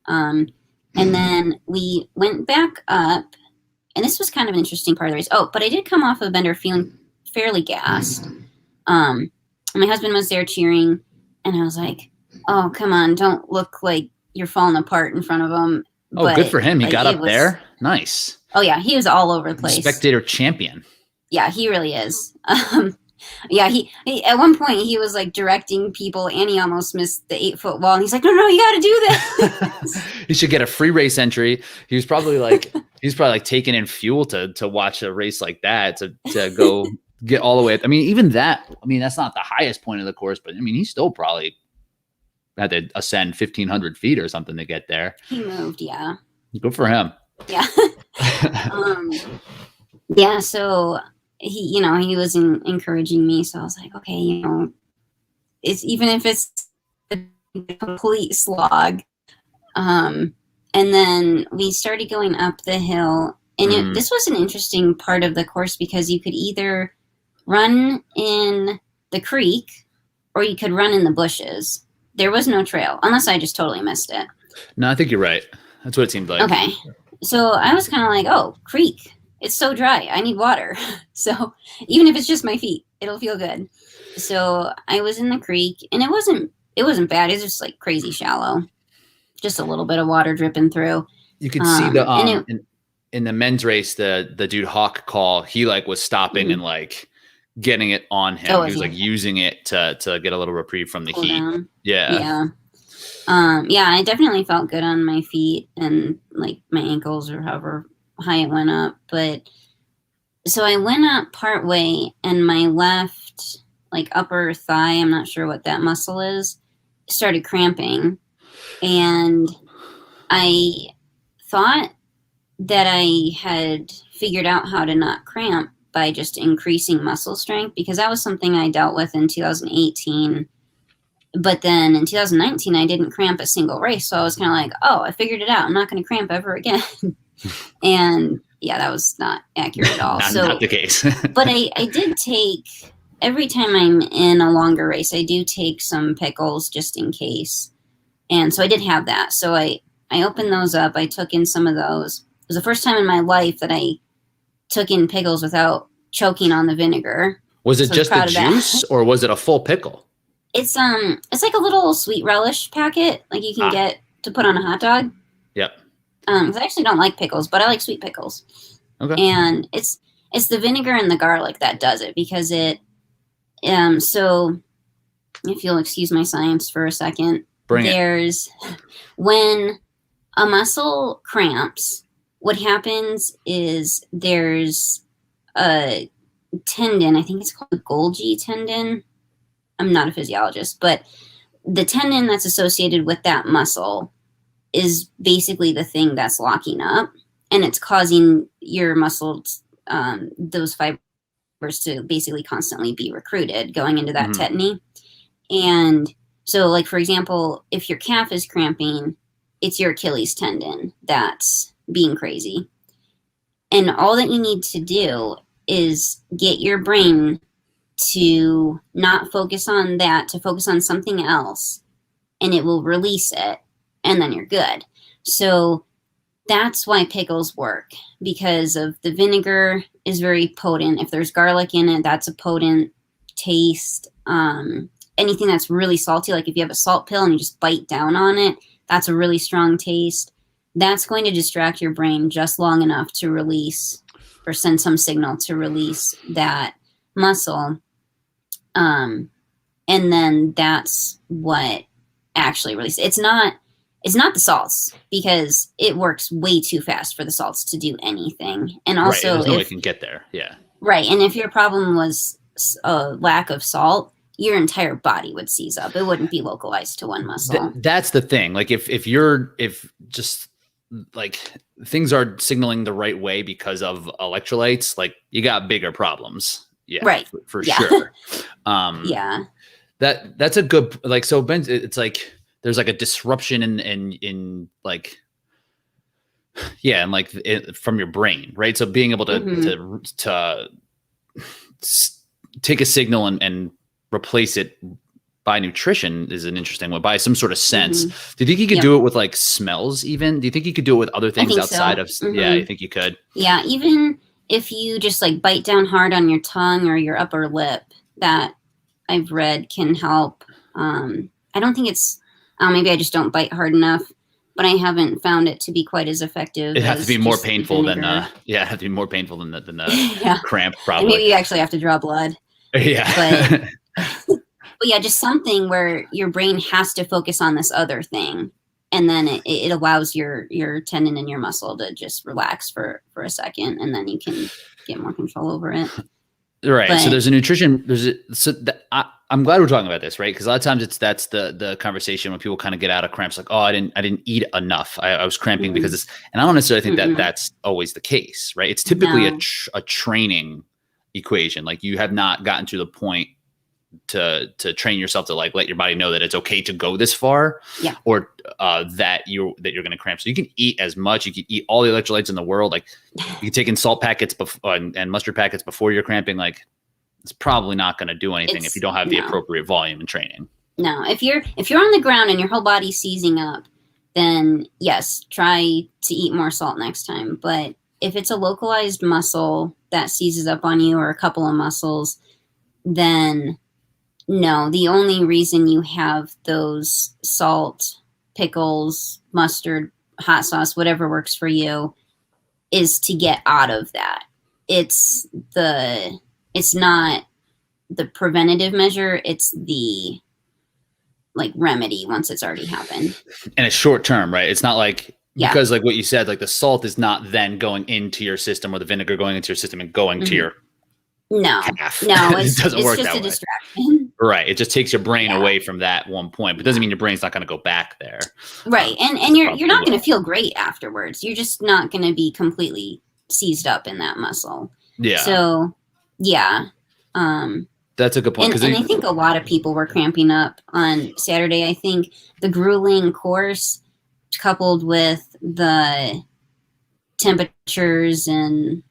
And then we went back up, and this was kind of an interesting part of the race. Oh, but I did come off of a bender feeling fairly gassed. My husband was there cheering, and I was like, "Oh, come on, don't look like you're falling apart in front of him." Oh, but, good for him. He like, got up there. Nice. Oh yeah, he was all over the place. Spectator champion. Yeah, he really is. Yeah, he at one point he was like directing people, and he almost missed the 8-foot wall. And he's like, "No, you got to do this." He should get a free race entry. He was probably like taking in fuel to watch a race like that to go get all the way. I mean, even that. I mean, that's not the highest point of the course, but I mean, he still probably had to ascend 1,500 feet or something to get there. He moved, yeah. Good for him. Yeah. Yeah. So he was encouraging me. So I was like, okay, it's even if it's a complete slog. And then we started going up the hill, and this was an interesting part of the course because you could either run in the creek or you could run in the bushes. There was no trail, unless I just totally missed it. No, I think you're right. That's what it seemed like. Okay. So I was kind of like, oh, creek. It's so dry. I need water. So even if it's just my feet, it'll feel good. So I was in the creek, and it wasn't bad. It was just like crazy shallow. Just a little bit of water dripping through. You could see the in the men's race, the dude Hawk Call, he like was stopping and like getting it on him. He was like using it to get a little reprieve from the heat. Down. Yeah. Yeah, I definitely felt good on my feet and like my ankles or however high it went up. But so I went up part way, and my left like upper thigh, I'm not sure what that muscle is, started cramping. And I thought that I had figured out how to not cramp by just increasing muscle strength, because that was something I dealt with in 2018. But then in 2019, I didn't cramp a single race. So I was kind of like, oh, I figured it out. I'm not going to cramp ever again. And yeah, that was not accurate at all. Not the case. But I did take, every time I'm in a longer race, I do take some pickles just in case. And so I did have that. So I opened those up. I took in some of those. It was the first time in my life that I took in pickles without choking on the vinegar. Was it just the juice, or was it a full pickle? It's like a little sweet relish packet, like you can get to put on a hot dog. Yep. Because I actually don't like pickles, but I like sweet pickles. Okay. And it's the vinegar and the garlic that does it, because it. So, if you'll excuse my science for a second, when a muscle cramps, what happens is there's a tendon. I think it's called the Golgi tendon. I'm not a physiologist, but the tendon that's associated with that muscle is basically the thing that's locking up, and it's causing your muscles, those fibers, to basically constantly be recruited going into that tetany. And so, like, for example, if your calf is cramping, it's your Achilles tendon that's being crazy. And all that you need to do is get your brain to not focus on that, to focus on something else, and it will release it, and then you're good. So that's why pickles work, because of the vinegar is very potent. If there's garlic in it, that's a potent taste. Anything that's really salty, like if you have a salt pill and you just bite down on it, that's a really strong taste. That's going to distract your brain just long enough to release or send some signal to release that muscle. And then that's what actually releases. It's not the salts, because it works way too fast for the salts to do anything. And also, there's no way it can get there. Yeah. Right. And if your problem was a lack of salt, your entire body would seize up. It wouldn't be localized to one muscle. That's the thing. Like if just like things are signaling the right way because of electrolytes, like you got bigger problems. Yeah, Right. for Yeah. sure. Yeah. That's a good, like, so Ben, it's like there's like a disruption in like, yeah, and like from your brain, right? So being able to take a signal and replace it by nutrition is an interesting one, by some sort of sense. Do you think you could do it with like smells even? Do you think you could do it with other things outside of, yeah, I think you could. Yeah, even if you just like bite down hard on your tongue or your upper lip, that I've read can help. I don't think it's, maybe I just don't bite hard enough, but I haven't found it to be quite as effective. It has to be more painful than, yeah, it has to be more painful than the cramp, probably. And maybe you actually have to draw blood. Yeah. But yeah, just something where your brain has to focus on this other thing. And then it allows your tendon and your muscle to just relax for a second, and then you can get more control over it. Right. But, so there's a nutrition. I'm glad we're talking about this, right? Because a lot of times that's the conversation when people kind of get out of cramps, like, oh, I didn't eat enough. I was cramping because this, and I don't necessarily think that that's always the case, right? It's typically a training equation. Like you have not gotten to the point to train yourself to like let your body know that it's okay to go this far, or that you're going to cramp. So you can eat as much, you can eat all the electrolytes in the world. Like you can take in salt packets and mustard packets before you're cramping. Like it's probably not going to do anything if you don't have the appropriate volume and training. No, if you're on the ground and your whole body's seizing up, then yes, try to eat more salt next time. But if it's a localized muscle that seizes up on you, or a couple of muscles, then no, the only reason you have those salt, pickles, mustard, hot sauce, whatever works for you, is to get out of that. It's not the preventative measure, it's the like remedy once it's already happened. And it's short term, right? It's not like, because like what you said, like the salt is not then going into your system, or the vinegar going into your system and going to your calf. No, it doesn't work just that a way. Distraction. Right. It just takes your brain away from that one point, but doesn't mean your brain's not going to go back there. Right. And you're not going to feel great afterwards. You're just not going to be completely seized up in that muscle. Yeah. So yeah. That's a good point. And I think a lot of people were cramping up on Saturday. I think the grueling course coupled with the temperatures and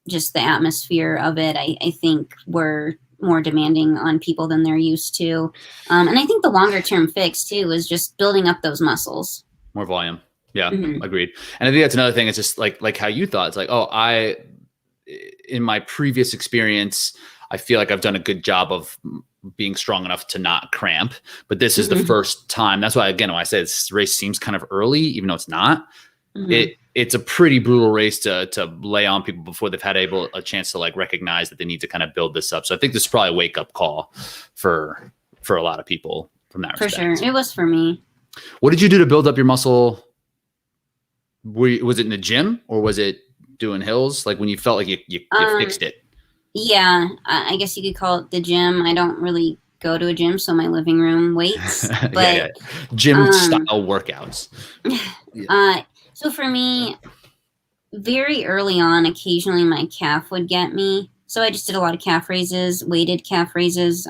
just the atmosphere of it, I think were more demanding on people than they're used to. And I think the longer term fix too is just building up those muscles. More volume. Yeah, agreed. And I think that's another thing. It's just like how you thought. It's like, oh, in my previous experience, I feel like I've done a good job of being strong enough to not cramp. But this is the first time. That's why, again, when I say this race seems kind of early, even though it's not, it's a pretty brutal race to lay on people before they've had a chance to like recognize that they need to kind of build this up. So I think this is probably a wake up call for a lot of people from that respect. For sure. It was for me. What did you do to build up your muscle? Was it in the gym, or was it doing hills? Like when you felt like you fixed it? Yeah, I guess you could call it the gym. I don't really go to a gym, so my living room waits. But gym style workouts. So for me, very early on, occasionally my calf would get me. So I just did a lot of calf raises, weighted calf raises.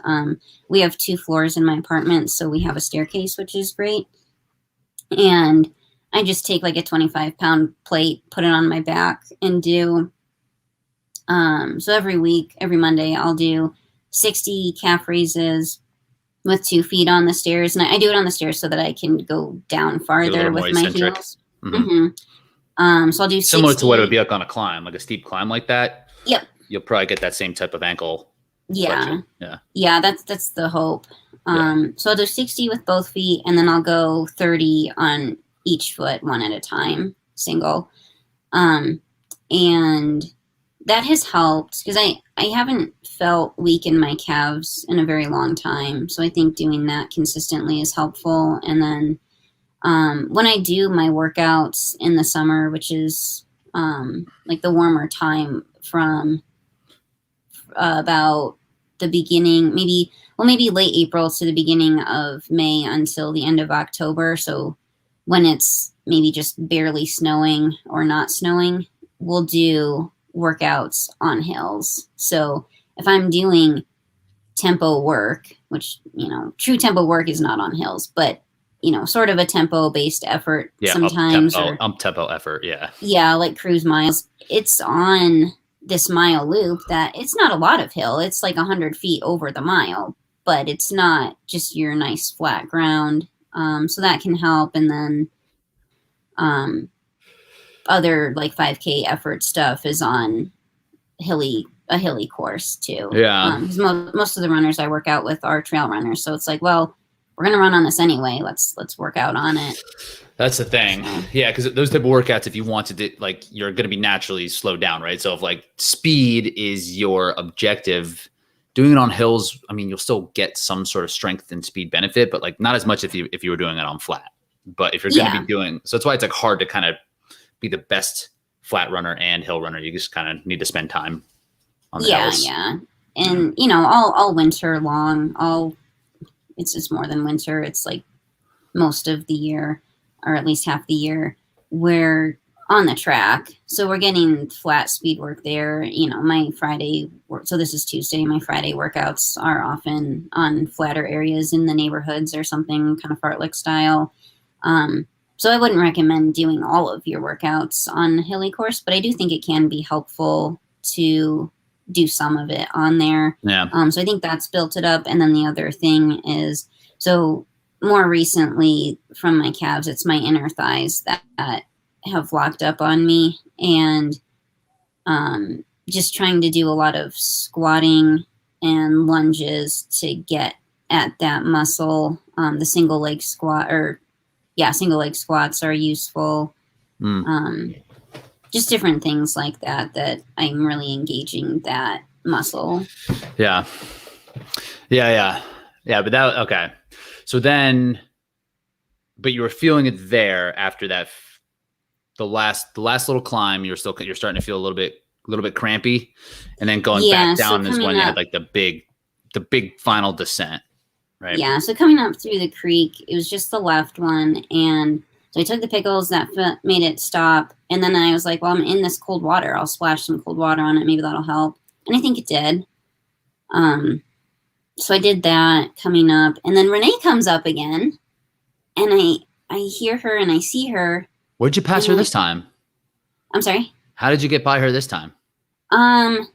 We have 2 floors in my apartment, so we have a staircase, which is great. And I just take like a 25-pound plate, put it on my back, and do. So every week, every Monday, I'll do 60 calf raises with 2 feet on the stairs. And I do it on the stairs so that I can go down farther with my heels. So I'll do 60. Similar to what it would be like on a climb, like a steep climb like that. Yep. You'll probably get that same type of ankle. Yeah. Yeah, that's the hope. So I'll do 60 with both feet, and then I'll go 30 on each foot, one at a time, single. And that has helped because I haven't felt weak in my calves in a very long time. So I think doing that consistently is helpful. And then when I do my workouts in the summer, which is like the warmer time from about the beginning, maybe late April to the beginning of May until the end of October. So when it's maybe just barely snowing or not snowing, we'll do workouts on hills. So if I'm doing tempo work, which, true tempo work is not on hills, but, sort of a tempo based effort sometimes. Tempo effort. Yeah. Yeah. Like cruise miles. It's on this mile loop that it's not a lot of hill. It's like 100 feet over the mile, but it's not just your nice flat ground. So that can help. And then, other like 5K effort stuff is on a hilly course too. Yeah. Because most of the runners I work out with are trail runners. So it's like, well, we're going to run on this anyway. Let's work out on it. That's the thing. Yeah. Cause those type of workouts, if you wanted to, like, you're going to be naturally slowed down, right? So if like speed is your objective, doing it on hills, I mean, you'll still get some sort of strength and speed benefit, but like not as much if you were doing it on flat. But if you're going to be doing, so that's why it's like hard to kind of be the best flat runner and hill runner. You just kind of need to spend time on the hills. Yeah. And all winter long, it's just more than winter. It's like most of the year, or at least half the year, we're on the track. So we're getting flat speed work there. My Friday work, so this is Tuesday, my Friday workouts are often on flatter areas in the neighborhoods or something kind of fartlek style. So I wouldn't recommend doing all of your workouts on a hilly course, but I do think it can be helpful to do some of it on there. Yeah. So I think that's built it up. And then the other thing is, so more recently from my calves, it's my inner thighs that have locked up on me, and just trying to do a lot of squatting and lunges to get at that muscle. The single leg squats are useful. Just different things like that I'm really engaging that muscle. Yeah. But okay. So then, but you were feeling it there after that, the last little climb, you're starting to feel a little bit crampy, and then going back down is when you had like the big final descent, right? Yeah. So coming up through the creek, it was just the left one. And so I took the pickles that made it stop. And then I was like, well, I'm in this cold water. I'll splash some cold water on it. Maybe that'll help. And I think it did. So I did that coming up. And then Renee comes up again. And I hear her and I see her. Where'd you pass her this time? I'm sorry? How did you get by her this time? Oh,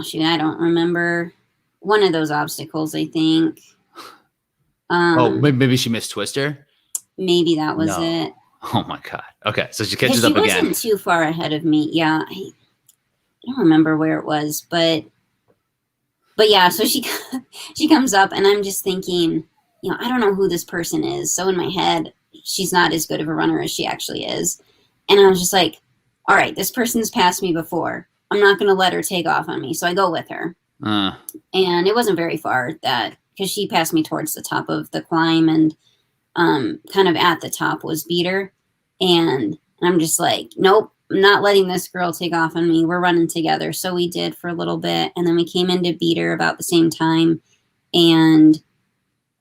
shoot. I don't remember. One of those obstacles, I think. Maybe she missed Twister? Maybe that was it. Oh my God. Okay. So she catches up again. She wasn't too far ahead of me. Yeah. I don't remember where it was, but yeah, so she comes up and I'm just thinking, I don't know who this person is. So in my head, she's not as good of a runner as she actually is. And I was just like, all right, this person's passed me before. I'm not going to let her take off on me. So I go with her. And it wasn't very far because she passed me towards the top of the climb, and kind of at the top was Beater. And I'm just like, nope, I'm not letting this girl take off on me. We're running together. So we did for a little bit. And then we came into Beater about the same time. And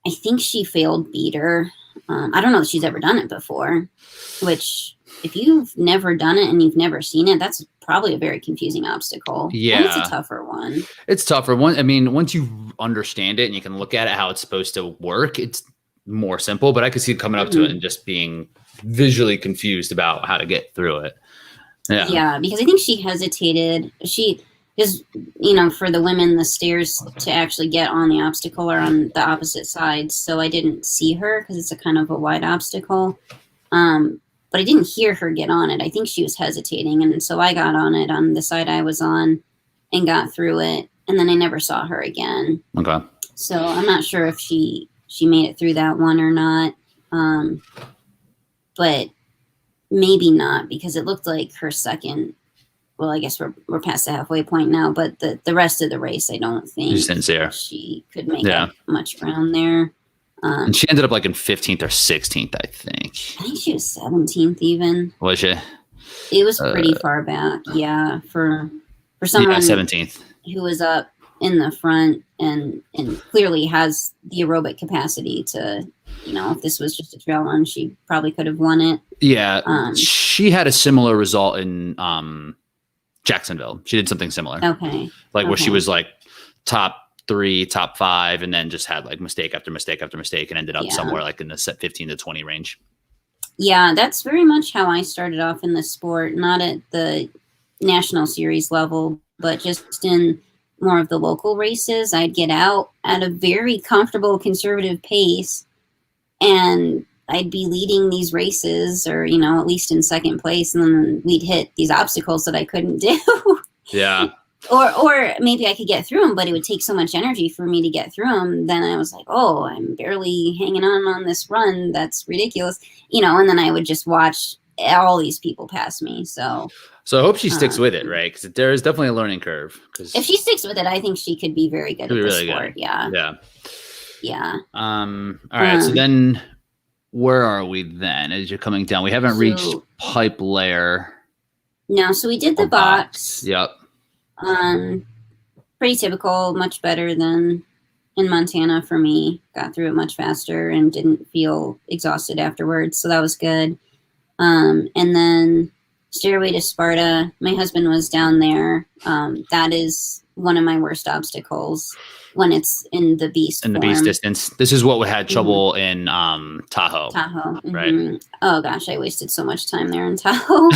I think she failed Beater. I don't know if she's ever done it before, which if you've never done it and you've never seen it, that's probably a very confusing obstacle. Yeah. And it's a tougher one. It's tougher. Once you understand it and you can look at it, how it's supposed to work, it's more simple, but I could see it coming up to it and just being visually confused about how to get through it. Yeah, because I think she hesitated. Because, for the women, the stairs to actually get on the obstacle are on the opposite side. So I didn't see her because it's a kind of a wide obstacle. But I didn't hear her get on it. I think she was hesitating. And so I got on it on the side I was on and got through it. And then I never saw her again. Okay. So I'm not sure if she made it through that one or not. But maybe not, because it looked like her second. Well, I guess we're past the halfway point now, but the rest of the race, I don't think she could make up much ground there. And she ended up like in 15th or 16th, I think. I think she was 17th even. Was she? It was pretty far back, yeah, for someone 17th who was up in the front and clearly has the aerobic capacity to if this was just a trail run, she probably could have won it. Yeah, she had a similar result in Jacksonville. She did something similar. Okay. Where she was like top 3, top 5, and then just had like mistake after mistake after mistake and ended up somewhere like in the 15 to 20 range. Yeah, that's very much how I started off in the sport, not at the national series level, but just in more of the local races. I'd get out at a very comfortable conservative pace, and I'd be leading these races, or at least in second place, and then we'd hit these obstacles that I couldn't do. Yeah. Or maybe I could get through them, but it would take so much energy for me to get through them. Then I was like, oh, I'm barely hanging on this run. That's ridiculous. And then I would just watch all these people pass me. So I hope she sticks with it, right? Because there is definitely a learning curve. If she sticks with it, I think she could be very good at the sport. Good. Yeah. Yeah. Yeah. All right. So then where are we then as you're coming down? We haven't reached pipe layer. No. So we did the box. Yep. Pretty typical, much better than in Montana for me. Got through it much faster and didn't feel exhausted afterwards. So that was good. And then Stairway to Sparta. My husband was down there. That is one of my worst obstacles when it's in the beast form. Beast distance. This is what we had trouble in Tahoe. Right. Oh gosh, I wasted so much time there in Tahoe.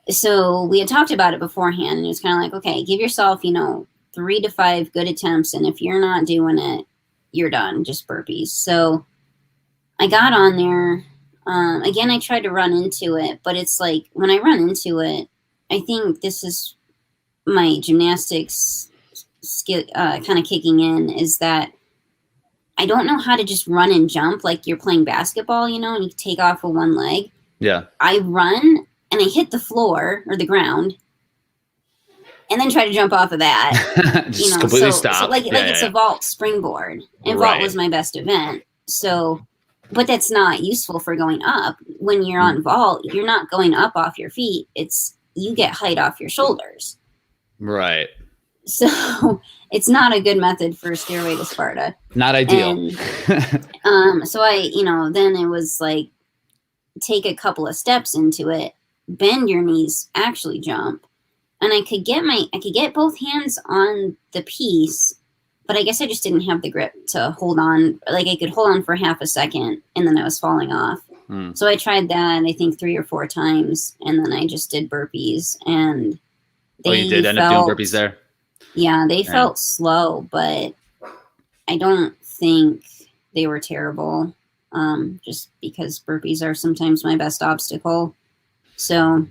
So we had talked about it beforehand, and it was kind of like, okay, give yourself, 3 to 5 good attempts, and if you're not doing it, you're done. Just burpees. So I got on there. Again, I tried to run into it, but it's like when I run into it, I think this is my gymnastics skill kind of kicking in, is that I don't know how to just run and jump like you're playing basketball, and you take off with one leg. Yeah. I run and I hit the floor or the ground and then try to jump off of that. Just completely stop. So it's a vault springboard, and vault was my best event. So, but that's not useful for going up. When you're on vault, you're not going up off your feet. You get height off your shoulders. Right. So it's not a good method for Stairway to Sparta. Not ideal. And, so I, then it was like, take a couple of steps into it, bend your knees, actually jump. And I could get both hands on the piece, but I guess I just didn't have the grip to hold on. Like I could hold on for half a second and then I was falling off. So I tried that, I think 3 or 4 times, and then I just did burpees, and you did end up doing burpees there? Yeah, they felt slow, but I don't think they were terrible. Just because burpees are sometimes my best obstacle. So,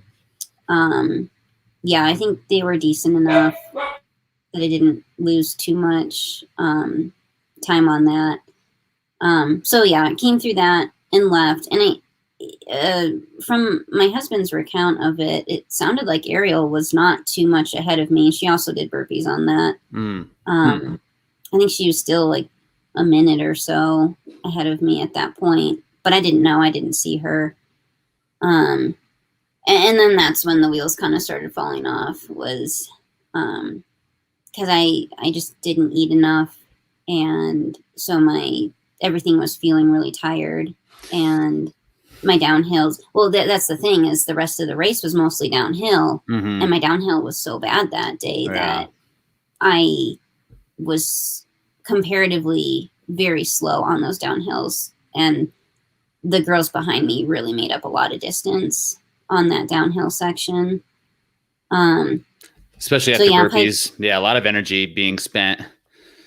I think they were decent enough that I didn't lose too much time on that. I came through that and left. And from my husband's recount of it, it sounded like Ariel was not too much ahead of me. She also did burpees on that. I think she was still like a minute or so ahead of me at that point, but I didn't know. I didn't see her. And then that's when the wheels kind of started falling off, was because I just didn't eat enough, and so everything was feeling really tired, and my downhills. Well, that's the thing, is the rest of the race was mostly downhill, and my downhill was so bad that day that I was comparatively very slow on those downhills, and the girls behind me really made up a lot of distance on that downhill section. Especially after burpees. A lot of energy being spent.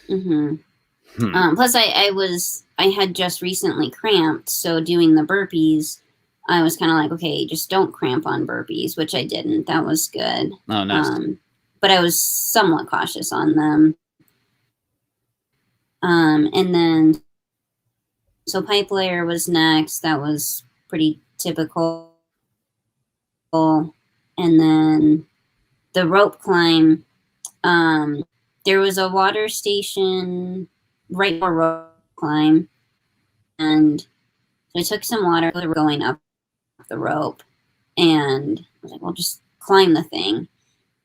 Plus I had just recently cramped, so doing the burpees, I was kind of like, okay, just don't cramp on burpees, which I didn't. That was good. Oh, nice. But I was somewhat cautious on them. And then, so pipe layer was next. That was pretty typical. And then the rope climb, there was a water station right before rope climb. And so I took some water going up the rope, and I was like, well, just climb the thing.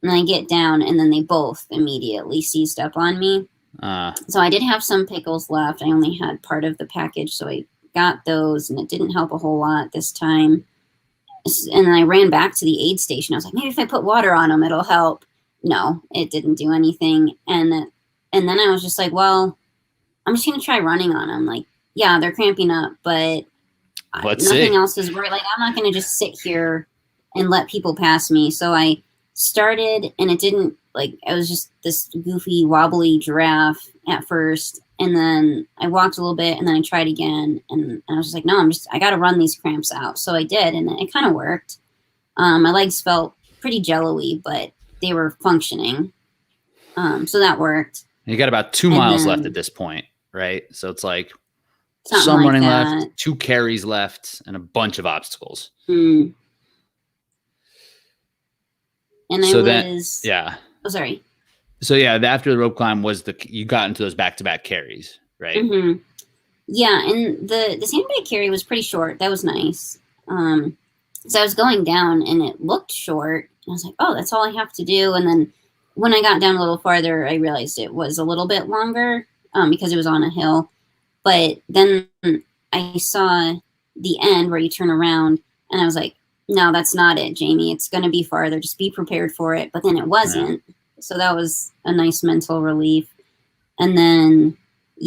And I get down, and then they both immediately seized up on me. So I did have some pickles left. I only had part of the package, so I got those, and it didn't help a whole lot this time. And then I ran back to the aid station. I was like, maybe if I put water on them, it'll help. No, it didn't do anything. And then I was just like, well, I'm just going to try running on them. Like, yeah, they're cramping up, but nothing else is working. Like, I'm not going to just sit here and let people pass me. So I started, and it didn't, like, I was just this goofy, wobbly giraffe at first. And then I walked a little bit, and then I tried again. And I was just like, no, I got to run these cramps out. So I did, and it kind of worked. My legs felt pretty jello-y, but they were functioning. So that worked. You got about 2 miles left at this point, right? So it's like some running left, 2 carries left, and a bunch of obstacles. And so yeah. Oh, sorry. So yeah, after the rope climb you got into those back-to-back carries, right? Mm-hmm. Yeah, and the sandbag carry was pretty short. That was nice. So I was going down, and it looked short. And I was like, oh, that's all I have to do. And then when I got down a little farther, I realized it was a little bit longer because it was on a hill. But then I saw the end where you turn around, and I was like, no, that's not it, Jamie. It's going to be farther. Just be prepared for it. But then it wasn't. Yeah. So that was a nice mental relief. And then,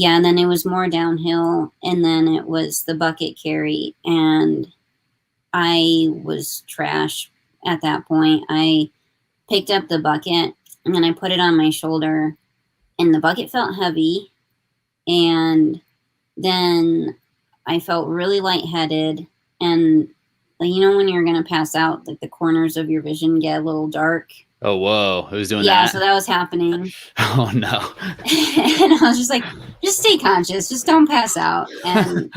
and then it was more downhill. And then it was the bucket carry. And I was trash at that point. I picked up the bucket, and then I put it on my shoulder, and the bucket felt heavy. And then I felt really lightheaded. And when you're going to pass out, like the corners of your vision get a little dark. Oh, whoa. Who's doing that? Yeah, so that was happening. Oh, no. And I was just like, just stay conscious. Just don't pass out. And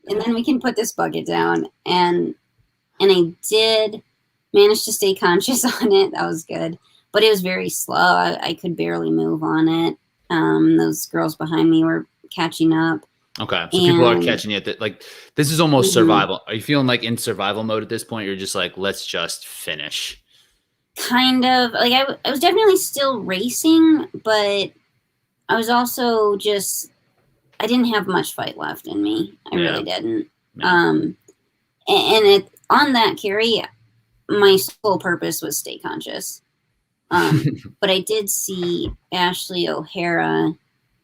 then we can put this bucket down. And I did manage to stay conscious on it. That was good. But it was very slow. I could barely move on it. Those girls behind me were catching up. Okay, so people are catching you this is almost survival. Are you feeling like in survival mode at this point? You're just like, let's just finish. Kind of. Like I was definitely still racing, but I was also I didn't have much fight left in me. I really didn't. Yeah. And on that carry, my sole purpose was stay conscious. But I did see Ashley O'Hara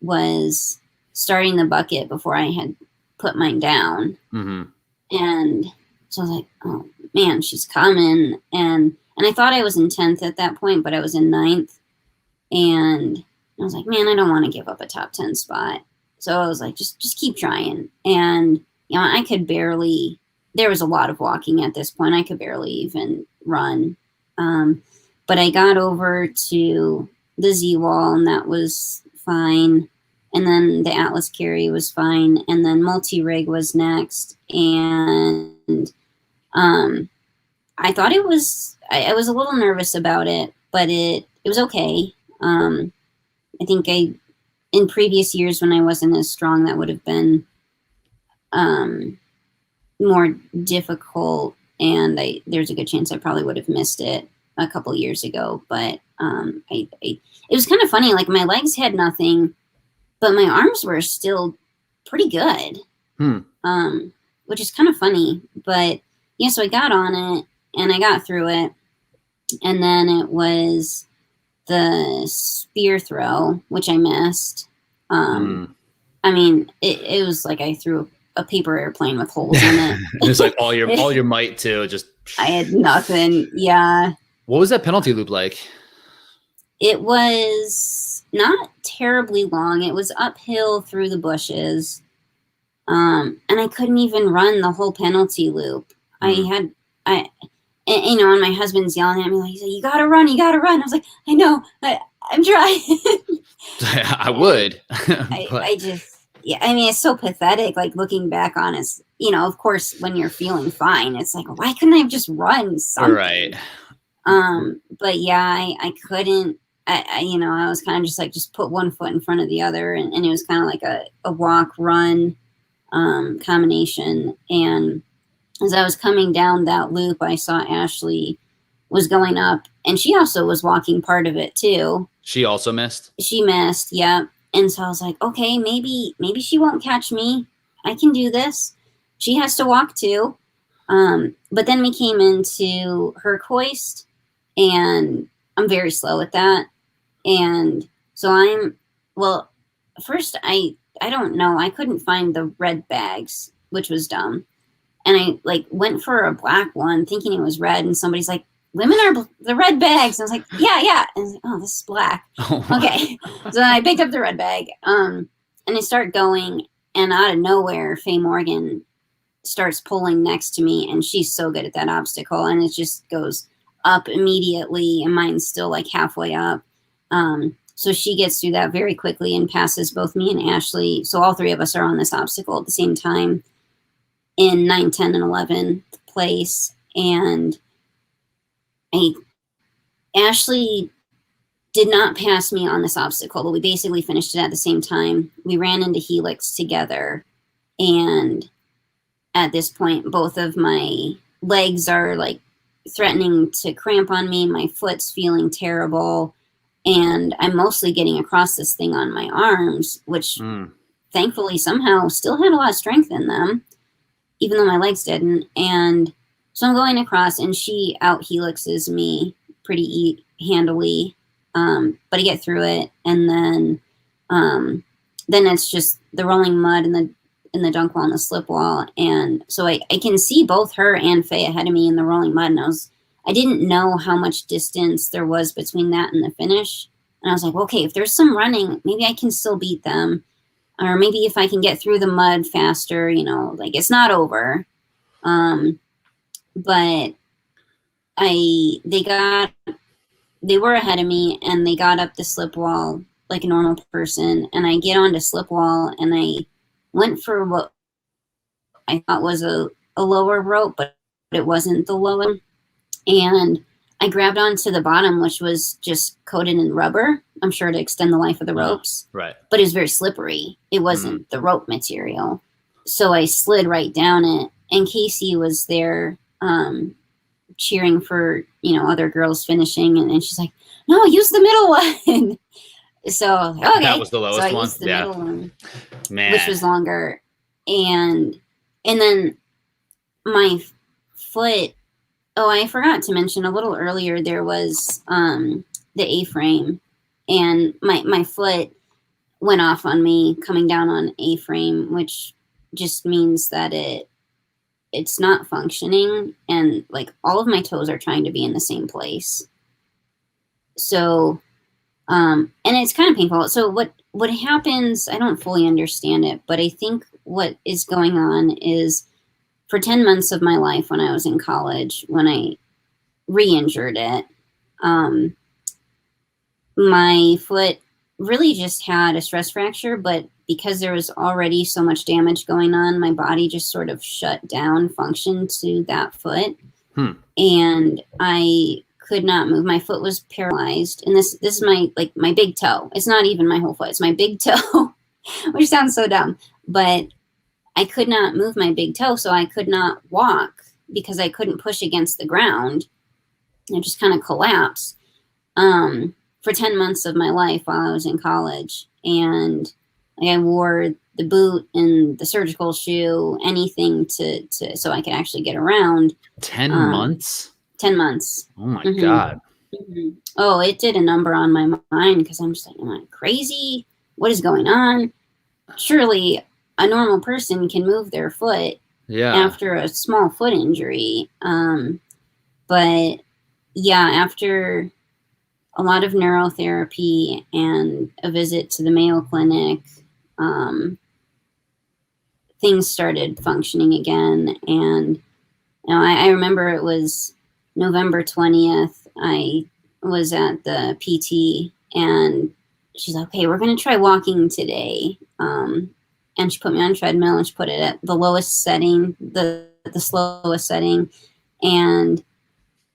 was starting the bucket before I had put mine down. Mm-hmm. And so I was like, oh man, she's coming. And I thought I was in 10th at that point, but I was in 9th. And I was like, man, I don't want to give up a top 10 spot. So I was like, just keep trying. And, I could barely, there was a lot of walking at this point. I could barely even run. But I got over to the Z wall, and that was fine. And then the Atlas carry was fine. And then multi-rig was next. And I thought it was, I was a little nervous about it, but it was okay. I think in previous years when I wasn't as strong, that would have been more difficult. And there's a good chance I probably would have missed it a couple years ago. But it was kind of funny. Like my legs had nothing, but my arms were still pretty good, which is kind of funny. But yeah, so I got on it and I got through it. And then it was the spear throw, which I missed. I mean, it was like I threw a paper airplane with holes in it. It's like all your might too. Just I had nothing. Yeah. What was that penalty loop like? It was not terribly long. It was uphill through the bushes. And I couldn't even run the whole penalty loop. And my husband's yelling at me, like, he's like, you gotta run. I was like, I know, I'm trying. I would. I mean, it's so pathetic, like looking back on it, of course, when you're feeling fine, it's like, why couldn't I have just run something? Right. But yeah, I couldn't, I was kind of just like, just put one foot in front of the other. And it was kind of like a walk run, combination. And as I was coming down that loop, I saw Ashley was going up, and she also was walking part of it too. She also missed? She missed, yeah. And so I was like, okay, maybe she won't catch me. I can do this. She has to walk too. But then we came into her hoist, and I'm very slow at that. And so first I don't know. I couldn't find the red bags, which was dumb. And I like went for a black one thinking it was red. And somebody's like, women are the red bags. And I was like, yeah. And I was like, oh, this is black. Okay. So I picked up the red bag. And I start going, and out of nowhere, Faye Morgan starts pulling next to me, and she's so good at that obstacle, and it just goes up immediately, and mine's still like halfway up. So she gets through that very quickly and passes both me and Ashley. So all three of us are on this obstacle at the same time in 9, 10, and 11th place. And Ashley did not pass me on this obstacle, but we basically finished it at the same time. We ran into Helix together, and at this point, both of my legs are like threatening to cramp on me. My foot's feeling terrible, and I'm mostly getting across this thing on my arms, which thankfully somehow still had a lot of strength in them, even though my legs didn't. And so I'm going across, and she out helixes me pretty handily. But I get through it, and then it's just the rolling mud and the dunk wall and the slip wall. And so I can see both her and Faye ahead of me in the rolling mud. And I didn't know how much distance there was between that and the finish. And I was like, okay, if there's some running, maybe I can still beat them. Or maybe if I can get through the mud faster, like it's not over. But they were ahead of me, and they got up the slip wall like a normal person. And I get onto slip wall, and I went for what I thought was a lower rope, but it wasn't the lower. And I grabbed onto the bottom, which was just coated in rubber, I'm sure to extend the life of the ropes. Right. But it was very slippery. It wasn't the rope material. So I slid right down it. And Casey was there cheering for, other girls finishing. And she's like, no, use the middle one. So, okay. That was the lowest one? So I used the middle one, Man. which was longer. And then my foot, I forgot to mention a little earlier, there was the A-frame, and my foot went off on me coming down on A-frame, which just means that it's not functioning, and like all of my toes are trying to be in the same place. So, and it's kind of painful. So what happens, I don't fully understand it, but I think what is going on is for 10 months of my life when I was in college, when I re-injured it, my foot really just had a stress fracture, but because there was already so much damage going on, my body just sort of shut down function to that foot. And I could not move. My foot was paralyzed. And this is my big toe. It's not even my whole foot. It's my big toe, which sounds so dumb, but I could not move my big toe. So I could not walk because I couldn't push against the ground. I just kind of collapsed for 10 months of my life while I was in college. And I wore the boot and the surgical shoe, anything to so I could actually get around. 10 months? 10 months. Oh my God. Oh, it did a number on my mind because I'm just like, am I crazy? What is going on? Surely a normal person can move their foot after a small foot injury. But yeah, after a lot of neurotherapy and a visit to the Mayo Clinic, things started functioning again. And I remember it was November 20th. I was at the PT, and she's like, okay, we're going to try walking today. And she put me on a treadmill, and she put it at the lowest setting, the slowest setting. And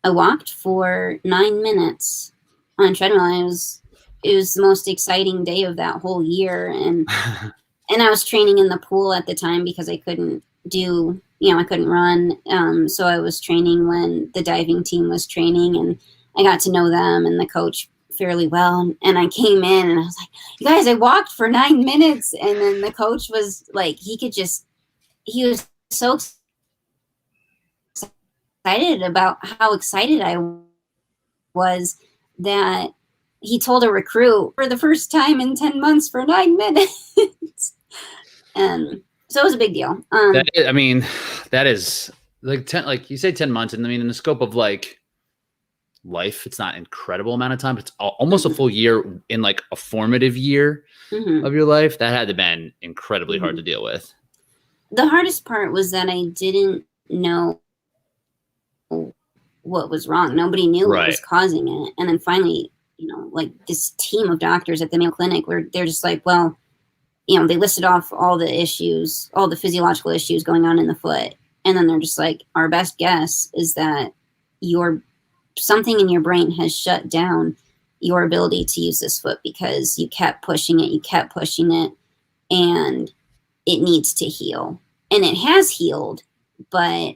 I walked for 9 minutes on treadmill. It was the most exciting day of that whole year. And I was training in the pool at the time because I couldn't I couldn't run. So I was training when the diving team was training, and I got to know them, and the coach fairly well. And I came in and I was like, you guys, I walked for 9 minutes. And then the coach was like, he was so excited about how excited I was that he told a recruit for the first time in 10 months for 9 minutes. And so it was a big deal. I mean, that is like 10, like you say 10 months. And I mean, in the scope of like life, it's not an incredible amount of time, but it's almost a full year in like a formative year of your life. That had to have been incredibly hard to deal with. The hardest part was that I didn't know what was wrong. Nobody knew what was causing it. And then finally, you know, like this team of doctors at the Mayo Clinic, where they're just like, well, you know, they listed off all the issues, all the physiological issues going on in the foot. And then they're just like, our best guess is that something in your brain has shut down your ability to use this foot because you kept pushing it, and it needs to heal. And it has healed, but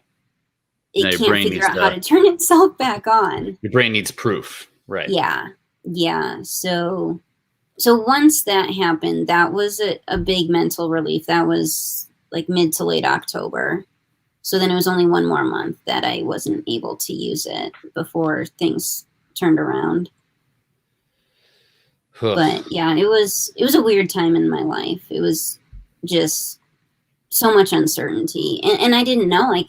it can't figure out how to turn itself back on. Your brain needs proof, right? Yeah. Yeah. So once that happened, that was a big mental relief. That was like mid to late October. So then it was only 1 more month that I wasn't able to use it before things turned around. But yeah, it was a weird time in my life. It was just so much uncertainty. And I didn't know, like,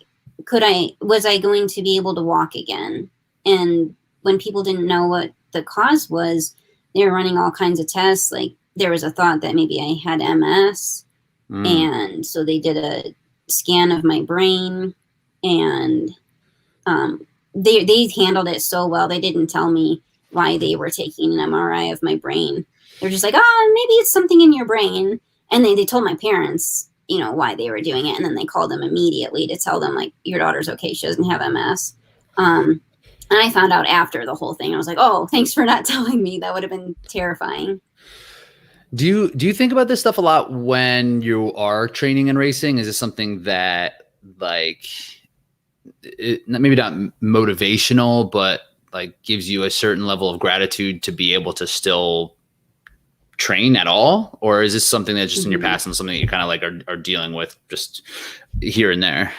was I going to be able to walk again? And when people didn't know what the cause was, they were running all kinds of tests. Like, there was a thought that maybe I had MS. And so they did a scan of my brain, and they handled it so well. They didn't tell me why they were taking an MRI of my brain. They're just like, oh, maybe it's something in your brain. And they told my parents, you know, why they were doing it. And then they called them immediately to tell them, like, your daughter's okay. She doesn't have MS. And I found out after the whole thing. I was like, oh, thanks for not telling me. That would have been terrifying. Do you think about this stuff a lot when you are training and racing? Is this something that, like, maybe not motivational, but like gives you a certain level of gratitude to be able to still train at all? Or is this something that's just in your past and something that you kind of like are dealing with just here and there?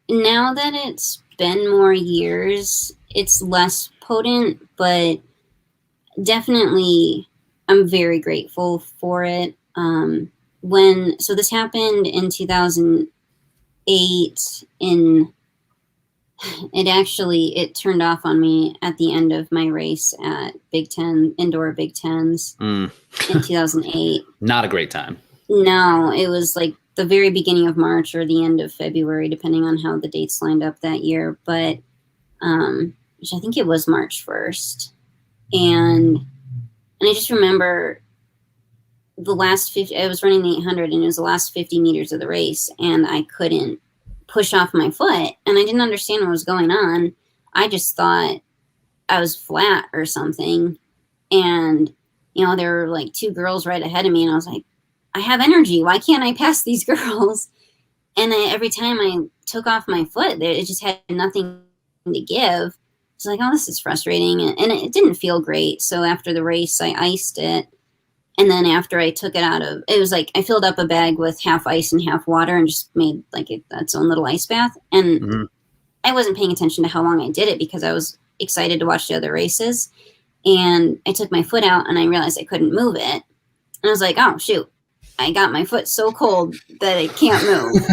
Now that it's been more years, it's less potent, but definitely I'm very grateful for it. So this happened in 2008 it turned off on me at the end of my race at indoor Big Tens in 2008. Not a great time. No, it was like the very beginning of March or the end of February, depending on how the dates lined up that year. But, which I think it was March 1st. And I just remember I was running the 800, and it was the last 50 meters of the race, and I couldn't push off my foot, and I didn't understand what was going on. I just thought I was flat or something. And, you know, there were like 2 girls right ahead of me, and I was like, I have energy. Why can't I pass these girls? And every time I took off my foot, it just had nothing to give. It's like, oh, this is frustrating. And it didn't feel great. So after the race, I iced it. And then after I took it it was like I filled up a bag with half ice and half water and just made like its own little ice bath. And I wasn't paying attention to how long I did it because I was excited to watch the other races. And I took my foot out and I realized I couldn't move it. And I was like, oh, shoot. I got my foot so cold that I can't move.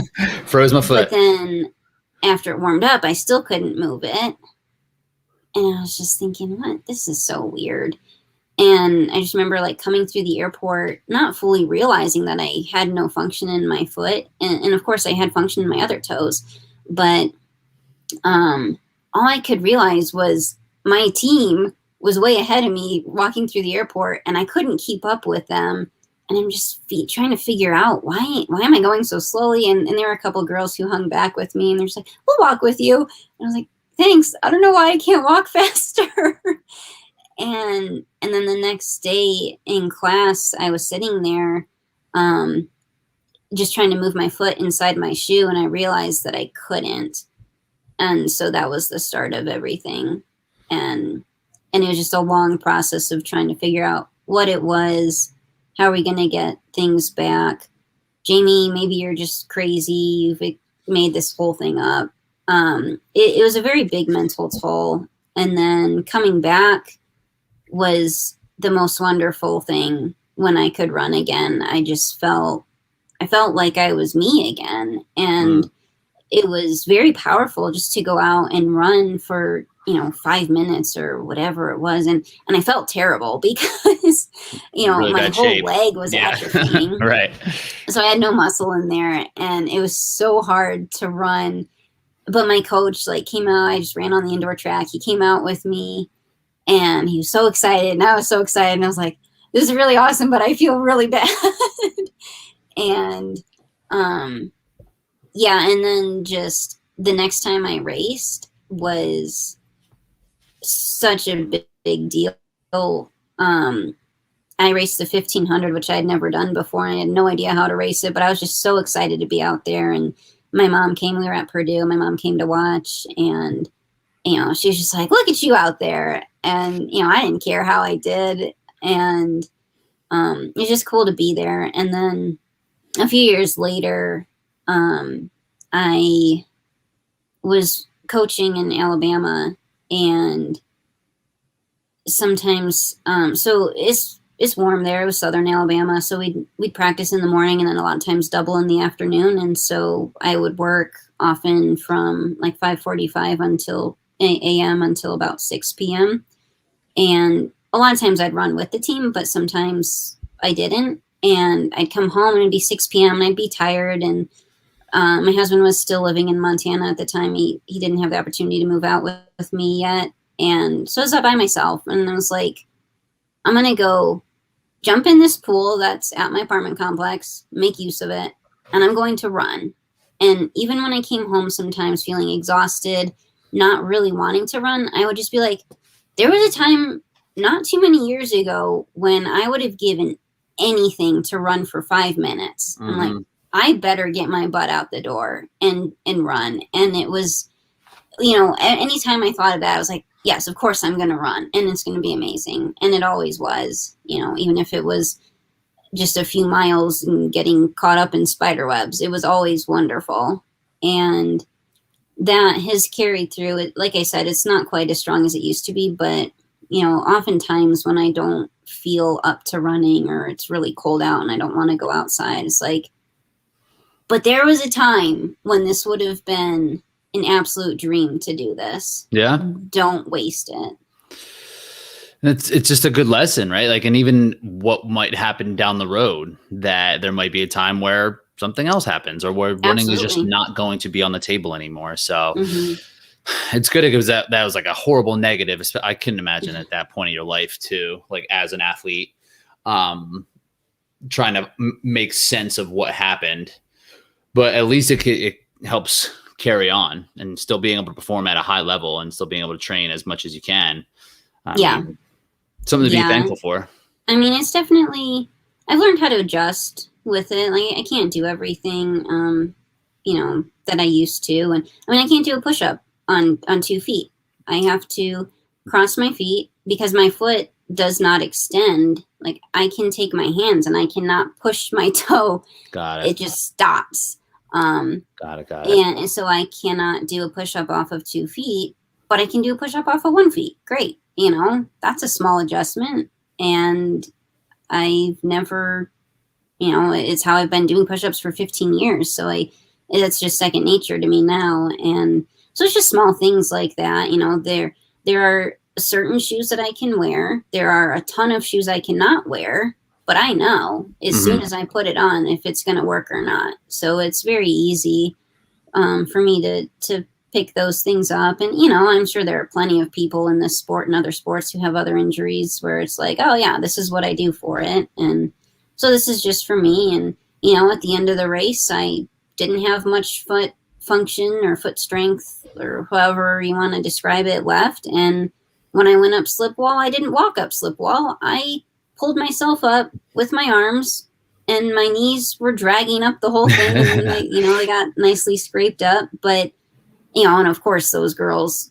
Froze my foot. But then after it warmed up, I still couldn't move it. And I was just thinking, what? This is so weird. And I just remember like coming through the airport, not fully realizing that I had no function in my foot. And of course I had function in my other toes. But all I could realize was my team was way ahead of me walking through the airport, and I couldn't keep up with them. And I'm just trying to figure out why am I going so slowly? And there were a couple of girls who hung back with me, and they're just like, we'll walk with you. And I was like, thanks. I don't know why I can't walk faster. And then the next day in class, I was sitting there just trying to move my foot inside my shoe, and I realized that I couldn't. And so that was the start of everything. And And it was just a long process of trying to figure out what it was. How are we going to get things back? Jamie, maybe you're just crazy. You've made this whole thing up. It was a very big mental toll. And then coming back was the most wonderful thing when I could run again. I felt like I was me again. And it was very powerful just to go out and run for, 5 minutes or whatever it was. And I felt terrible because, really my whole shape. leg was atrophying. Right. So I had no muscle in there, and it was so hard to run. But my coach came out. I just ran on the indoor track. He came out with me, and he was so excited. And I was so excited. And I was like, this is really awesome, but I feel really bad. And, yeah. And then just the next time I raced was such a big deal. I raced the 1500, which I had never done before. And I had no idea how to race it, but I was just so excited to be out there. And my mom came, we were at Purdue. My mom came to watch, and, she was just like, look at you out there. And, I didn't care how I did. And it was just cool to be there. And then a few years later, I was coaching in Alabama, and sometimes, so it's warm there. It was Southern Alabama. So we'd practice in the morning, and then a lot of times double in the afternoon. And so I would work often from 5:45 until 8 a.m. until about 6 p.m. And a lot of times I'd run with the team, but sometimes I didn't. And I'd come home and it'd be 6 p.m. and I'd be tired. And my husband was still living in Montana at the time. He didn't have the opportunity to move out with me yet. And so I was out by myself, and I was like, I'm going to go jump in this pool that's at my apartment complex, make use of it, and I'm going to run. And even when I came home sometimes feeling exhausted, not really wanting to run, I would just be like, there was a time not too many years ago when I would have given anything to run for 5 minutes. I'm like, I better get my butt out the door and run. And it was, anytime I thought of that, I was like, yes, of course I'm going to run, and it's going to be amazing. And it always was, even if it was just a few miles and getting caught up in spider webs, it was always wonderful. And that has carried through it. Like I said, it's not quite as strong as it used to be, but, oftentimes when I don't feel up to running, or it's really cold out and I don't want to go outside, it's like, but there was a time when this would have been an absolute dream to do this. Yeah. Don't waste it. It's just a good lesson, right? And even what might happen down the road, that there might be a time where something else happens, or where running is just not going to be on the table anymore. So it's good, because that was a horrible negative. I couldn't imagine at that point in your life too, as an athlete, trying to make sense of what happened. But at least it helps carry on, and still being able to perform at a high level, and still being able to train as much as you can. Something to be thankful for. I mean, it's definitely, I've learned how to adjust with it. I can't do everything, that I used to. And I can't do a push-up on 2 feet. I have to cross my feet because my foot does not extend. I can take my hands and I cannot push my toe. Got it. It just stops. Got it. And so I cannot do a push-up off of 2 feet, but I can do a push-up off of 1 feet. Great. That's a small adjustment. And I've never, it's how I've been doing push-ups for 15 years. So it's just second nature to me now. And so it's just small things like that. There are certain shoes that I can wear. There are a ton of shoes I cannot wear, but I know as soon as I put it on if it's going to work or not. So it's very easy for me to pick those things up. And, I'm sure there are plenty of people in this sport and other sports who have other injuries where it's like, oh yeah, this is what I do for it. And so this is just for me. And, at the end of the race, I didn't have much foot function or foot strength, or however you want to describe it, left. And when I went up slip wall, I didn't walk up slip wall. I pulled myself up with my arms, and my knees were dragging up the whole thing. And they got nicely scraped up. But, and of course those girls,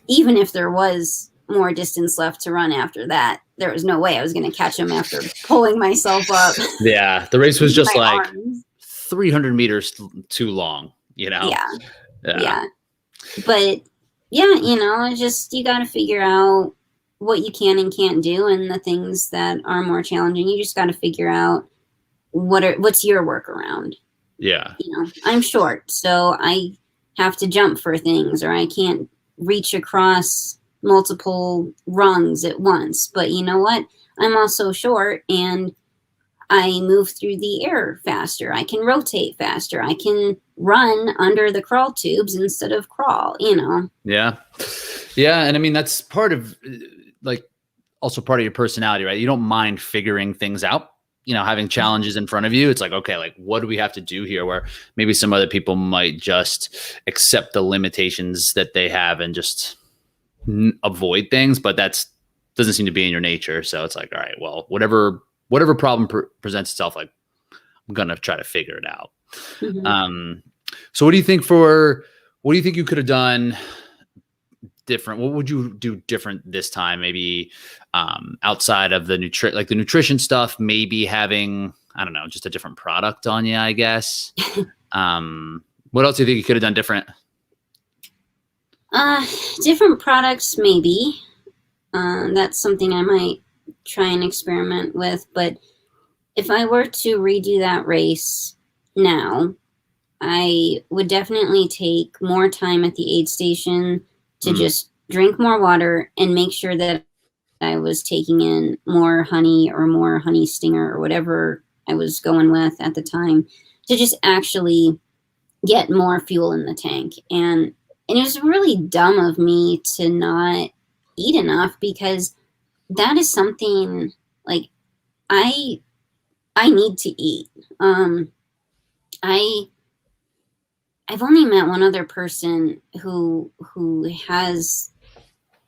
even if there was more distance left to run after that. There was no way I was going to catch him after pulling myself up. Yeah, the race was just like arms. 300 meters too long, you know? Yeah. But yeah, it's just, you got to figure out what you can and can't do, and the things that are more challenging. You just got to figure out what's your workaround. Yeah. I'm short, so I have to jump for things, or I can't reach across multiple rungs at once. But you know what? I'm also short, and I move through the air faster. I can rotate faster. I can run under the crawl tubes instead of crawl, Yeah. Yeah. And I mean, that's part of also part of your personality, right? You don't mind figuring things out, having challenges in front of you. It's like, okay, like what do we have to do here? Where maybe some other people might just accept the limitations that they have and just avoid things, but doesn't seem to be in your nature. So it's like, all right, well, whatever problem presents itself, like I'm going to try to figure it out. Mm-hmm. So what do you think you could have done different? What would you do different this time? Maybe outside of the nutrition stuff, maybe having, I don't know, just a different product on you, I guess. What else do you think you could have done different? Different products, maybe. That's something I might try and experiment with. But if I were to redo that race now, I would definitely take more time at the aid station to just drink more water and make sure that I was taking in more honey or more honey stinger or whatever I was going with at the time, to just actually get more fuel in the tank. And it was really dumb of me to not eat enough, because that is something like I need to eat. I've only met one other person who has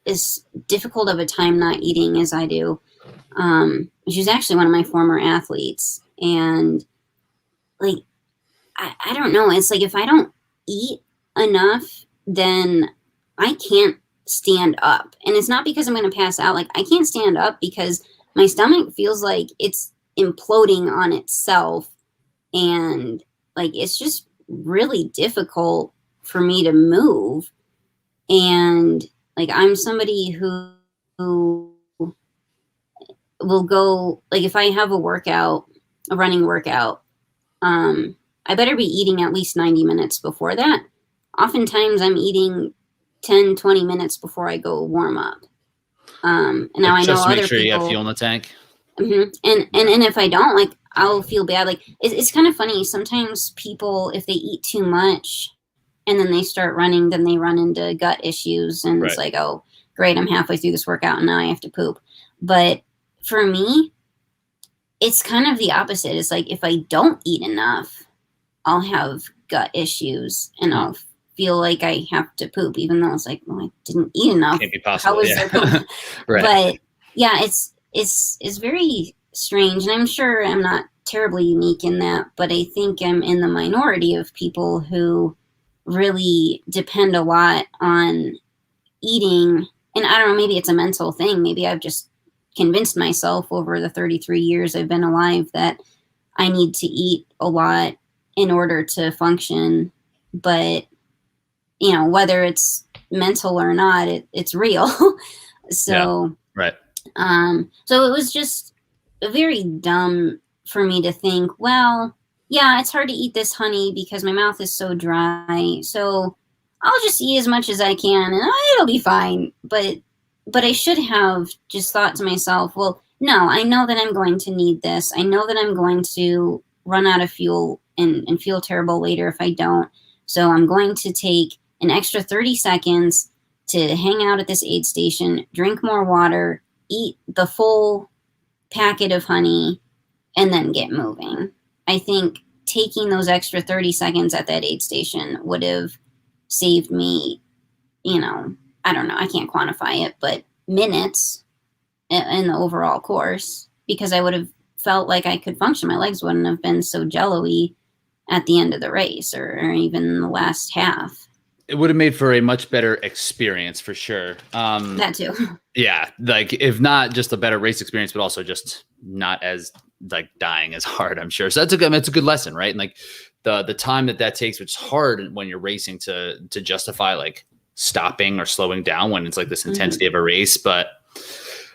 as difficult of a time not eating as I do. She's actually one of my former athletes, and like I don't know. It's like if I don't eat enough, then I can't stand up. And it's not because I'm going to pass out. Like I can't stand up because my stomach feels like it's imploding on itself, and like it's just really difficult for me to move. And like I'm somebody who will go, like if I have a running workout, I better be eating at least 90 minutes before that. Oftentimes I'm eating 10, 20 minutes before I go warm up. And now I know just to other make sure people, you have fuel in the tank. Mm-hmm. And if I don't, like, I'll feel bad. Like it's kind of funny. Sometimes people, if they eat too much and then they start running, then they run into gut issues, and It's like, oh, great, I'm halfway through this workout and now I have to poop. But for me, it's kind of the opposite. It's like if I don't eat enough, I'll have gut issues and I'll feel like I have to poop, even though it's like, well, I didn't eat enough. Can't be possible. How was there poop? Right. But yeah, it's very strange, and I'm sure I'm not terribly unique in that, but I think I'm in the minority of people who really depend a lot on eating. And I don't know, maybe it's a mental thing. Maybe I've just convinced myself over the 33 years I've been alive that I need to eat a lot in order to function. But whether it's mental or not, it's real. So right. So it was just very dumb for me to think, well, yeah, it's hard to eat this honey because my mouth is so dry, so I'll just eat as much as I can and it'll be fine. But I should have just thought to myself, well, no, I know that I'm going to need this. I know that I'm going to run out of fuel and feel terrible later if I don't. So I'm going to take an extra 30 seconds to hang out at this aid station, drink more water, eat the full packet of honey, and then get moving. I think taking those extra 30 seconds at that aid station would have saved me, I don't know, I can't quantify it, but minutes in the overall course, because I would have felt like I could function. My legs wouldn't have been so jello-y at the end of the race or even the last half. It would have made for a much better experience for sure. That too. Yeah, like if not just a better race experience, but also just not as like dying as hard, I'm sure. So that's a good lesson, right? And like the time that takes, which is hard when you're racing to justify like stopping or slowing down when it's like this intensity of a race. But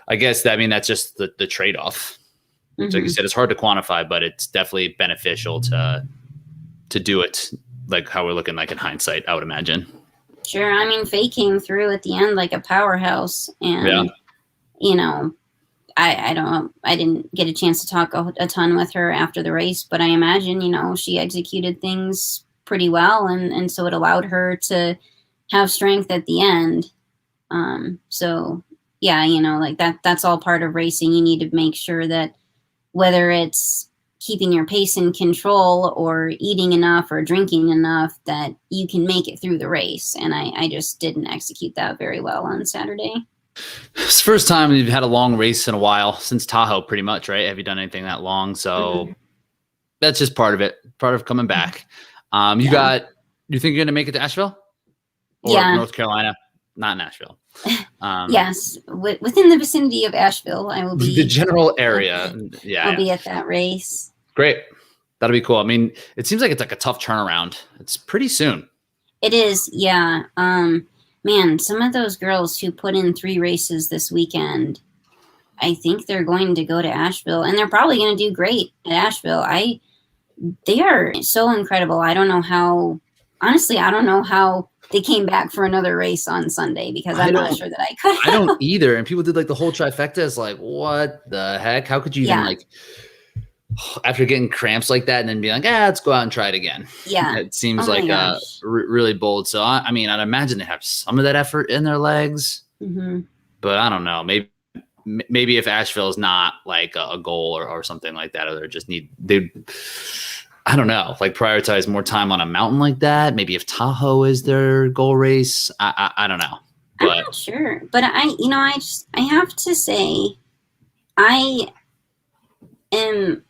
I guess that's just the trade-off. Like you said, it's hard to quantify, but it's definitely beneficial to do it like how we're looking like in hindsight, I would imagine. Sure. I mean, Faye came through at the end like a powerhouse, and I don't know. I didn't get a chance to talk a ton with her after the race, but I imagine, she executed things pretty well, and so it allowed her to have strength at the end. So yeah, like that's all part of racing. You need to make sure that whether it's keeping your pace in control or eating enough or drinking enough that you can make it through the race. And I just didn't execute that very well on Saturday. It's the first time you've had a long race in a while since Tahoe, pretty much, right? Have you done anything that long? So that's just part of it, part of coming back. You think you're going to make it to Asheville or North Carolina? Not Nashville. Yes. Within the vicinity of Asheville, I will be. The general area. Yeah. I'll be at that race. Great. That'll be cool. I mean, it seems like it's like a tough turnaround. It's pretty soon. It is. Yeah. Man, some of those girls who put in 3 races this weekend, I think they're going to go to Asheville, and they're probably going to do great at Asheville. They are so incredible. I don't know how they came back for another race on Sunday, because I'm not sure that I could. I don't either. And people did like the whole trifecta. It's like, what the heck? How could you even like, after getting cramps like that and then be like, let's go out and try it again. Yeah. It seems like really bold. So, I'd imagine they have some of that effort in their legs, but I don't know. Maybe if Asheville is not like a goal or something like that, or I don't know, like prioritize more time on a mountain like that. Maybe if Tahoe is their goal race, I don't know. But I'm not sure, but I have to say, my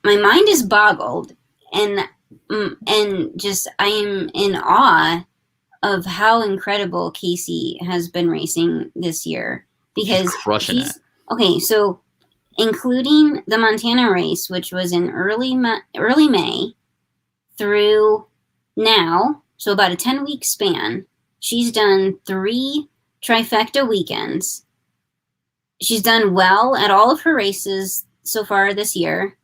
mind is boggled, and just I am in awe of how incredible Casey has been racing this year, because he's crushing it. Okay, so including the Montana race, which was in early May through now, so about a 10-week span, she's done 3 trifecta weekends. She's done well at all of her races so far this year,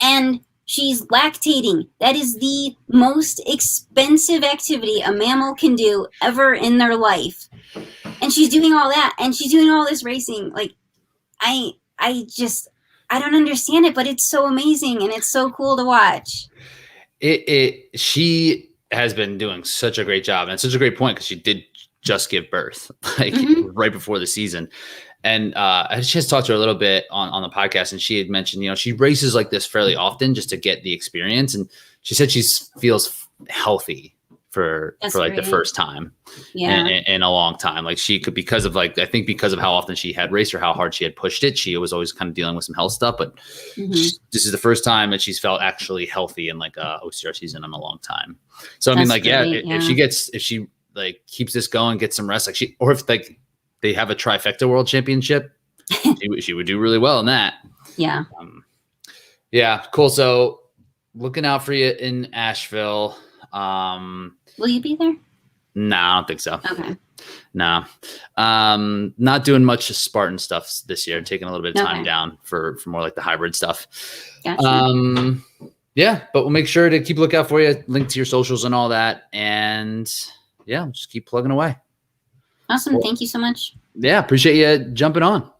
and she's lactating. That is the most expensive activity a mammal can do ever in their life. And she's doing all that, and she's doing all this racing. Like, I don't understand it, but it's so amazing, and it's so cool to watch. She has been doing such a great job, and it's such a great point, because she did just give birth right before the season. And I just talked to her a little bit on the podcast, and she had mentioned, she races like this fairly often just to get the experience. And she said she feels healthy for like the first time in a long time. Like she could, because of like, I think because of how often she had raced or how hard she had pushed it, she was always kind of dealing with some health stuff, but this is the first time that she's felt actually healthy in like a OCR season in a long time. So, That's like, great, if she like keeps this going, gets some rest, like or if like they have a trifecta world championship, she would do really well in that. Yeah. Yeah. Cool. So looking out for you in Asheville. Will you be there? No, I don't think so. Okay. No. Not doing much Spartan stuff this year. Taking a little bit of time down for more like the hybrid stuff. Gotcha. Yeah, but we'll make sure to keep a lookout for you, link to your socials and all that. And yeah, we'll just keep plugging away. Awesome. Thank you so much. Yeah, appreciate you jumping on.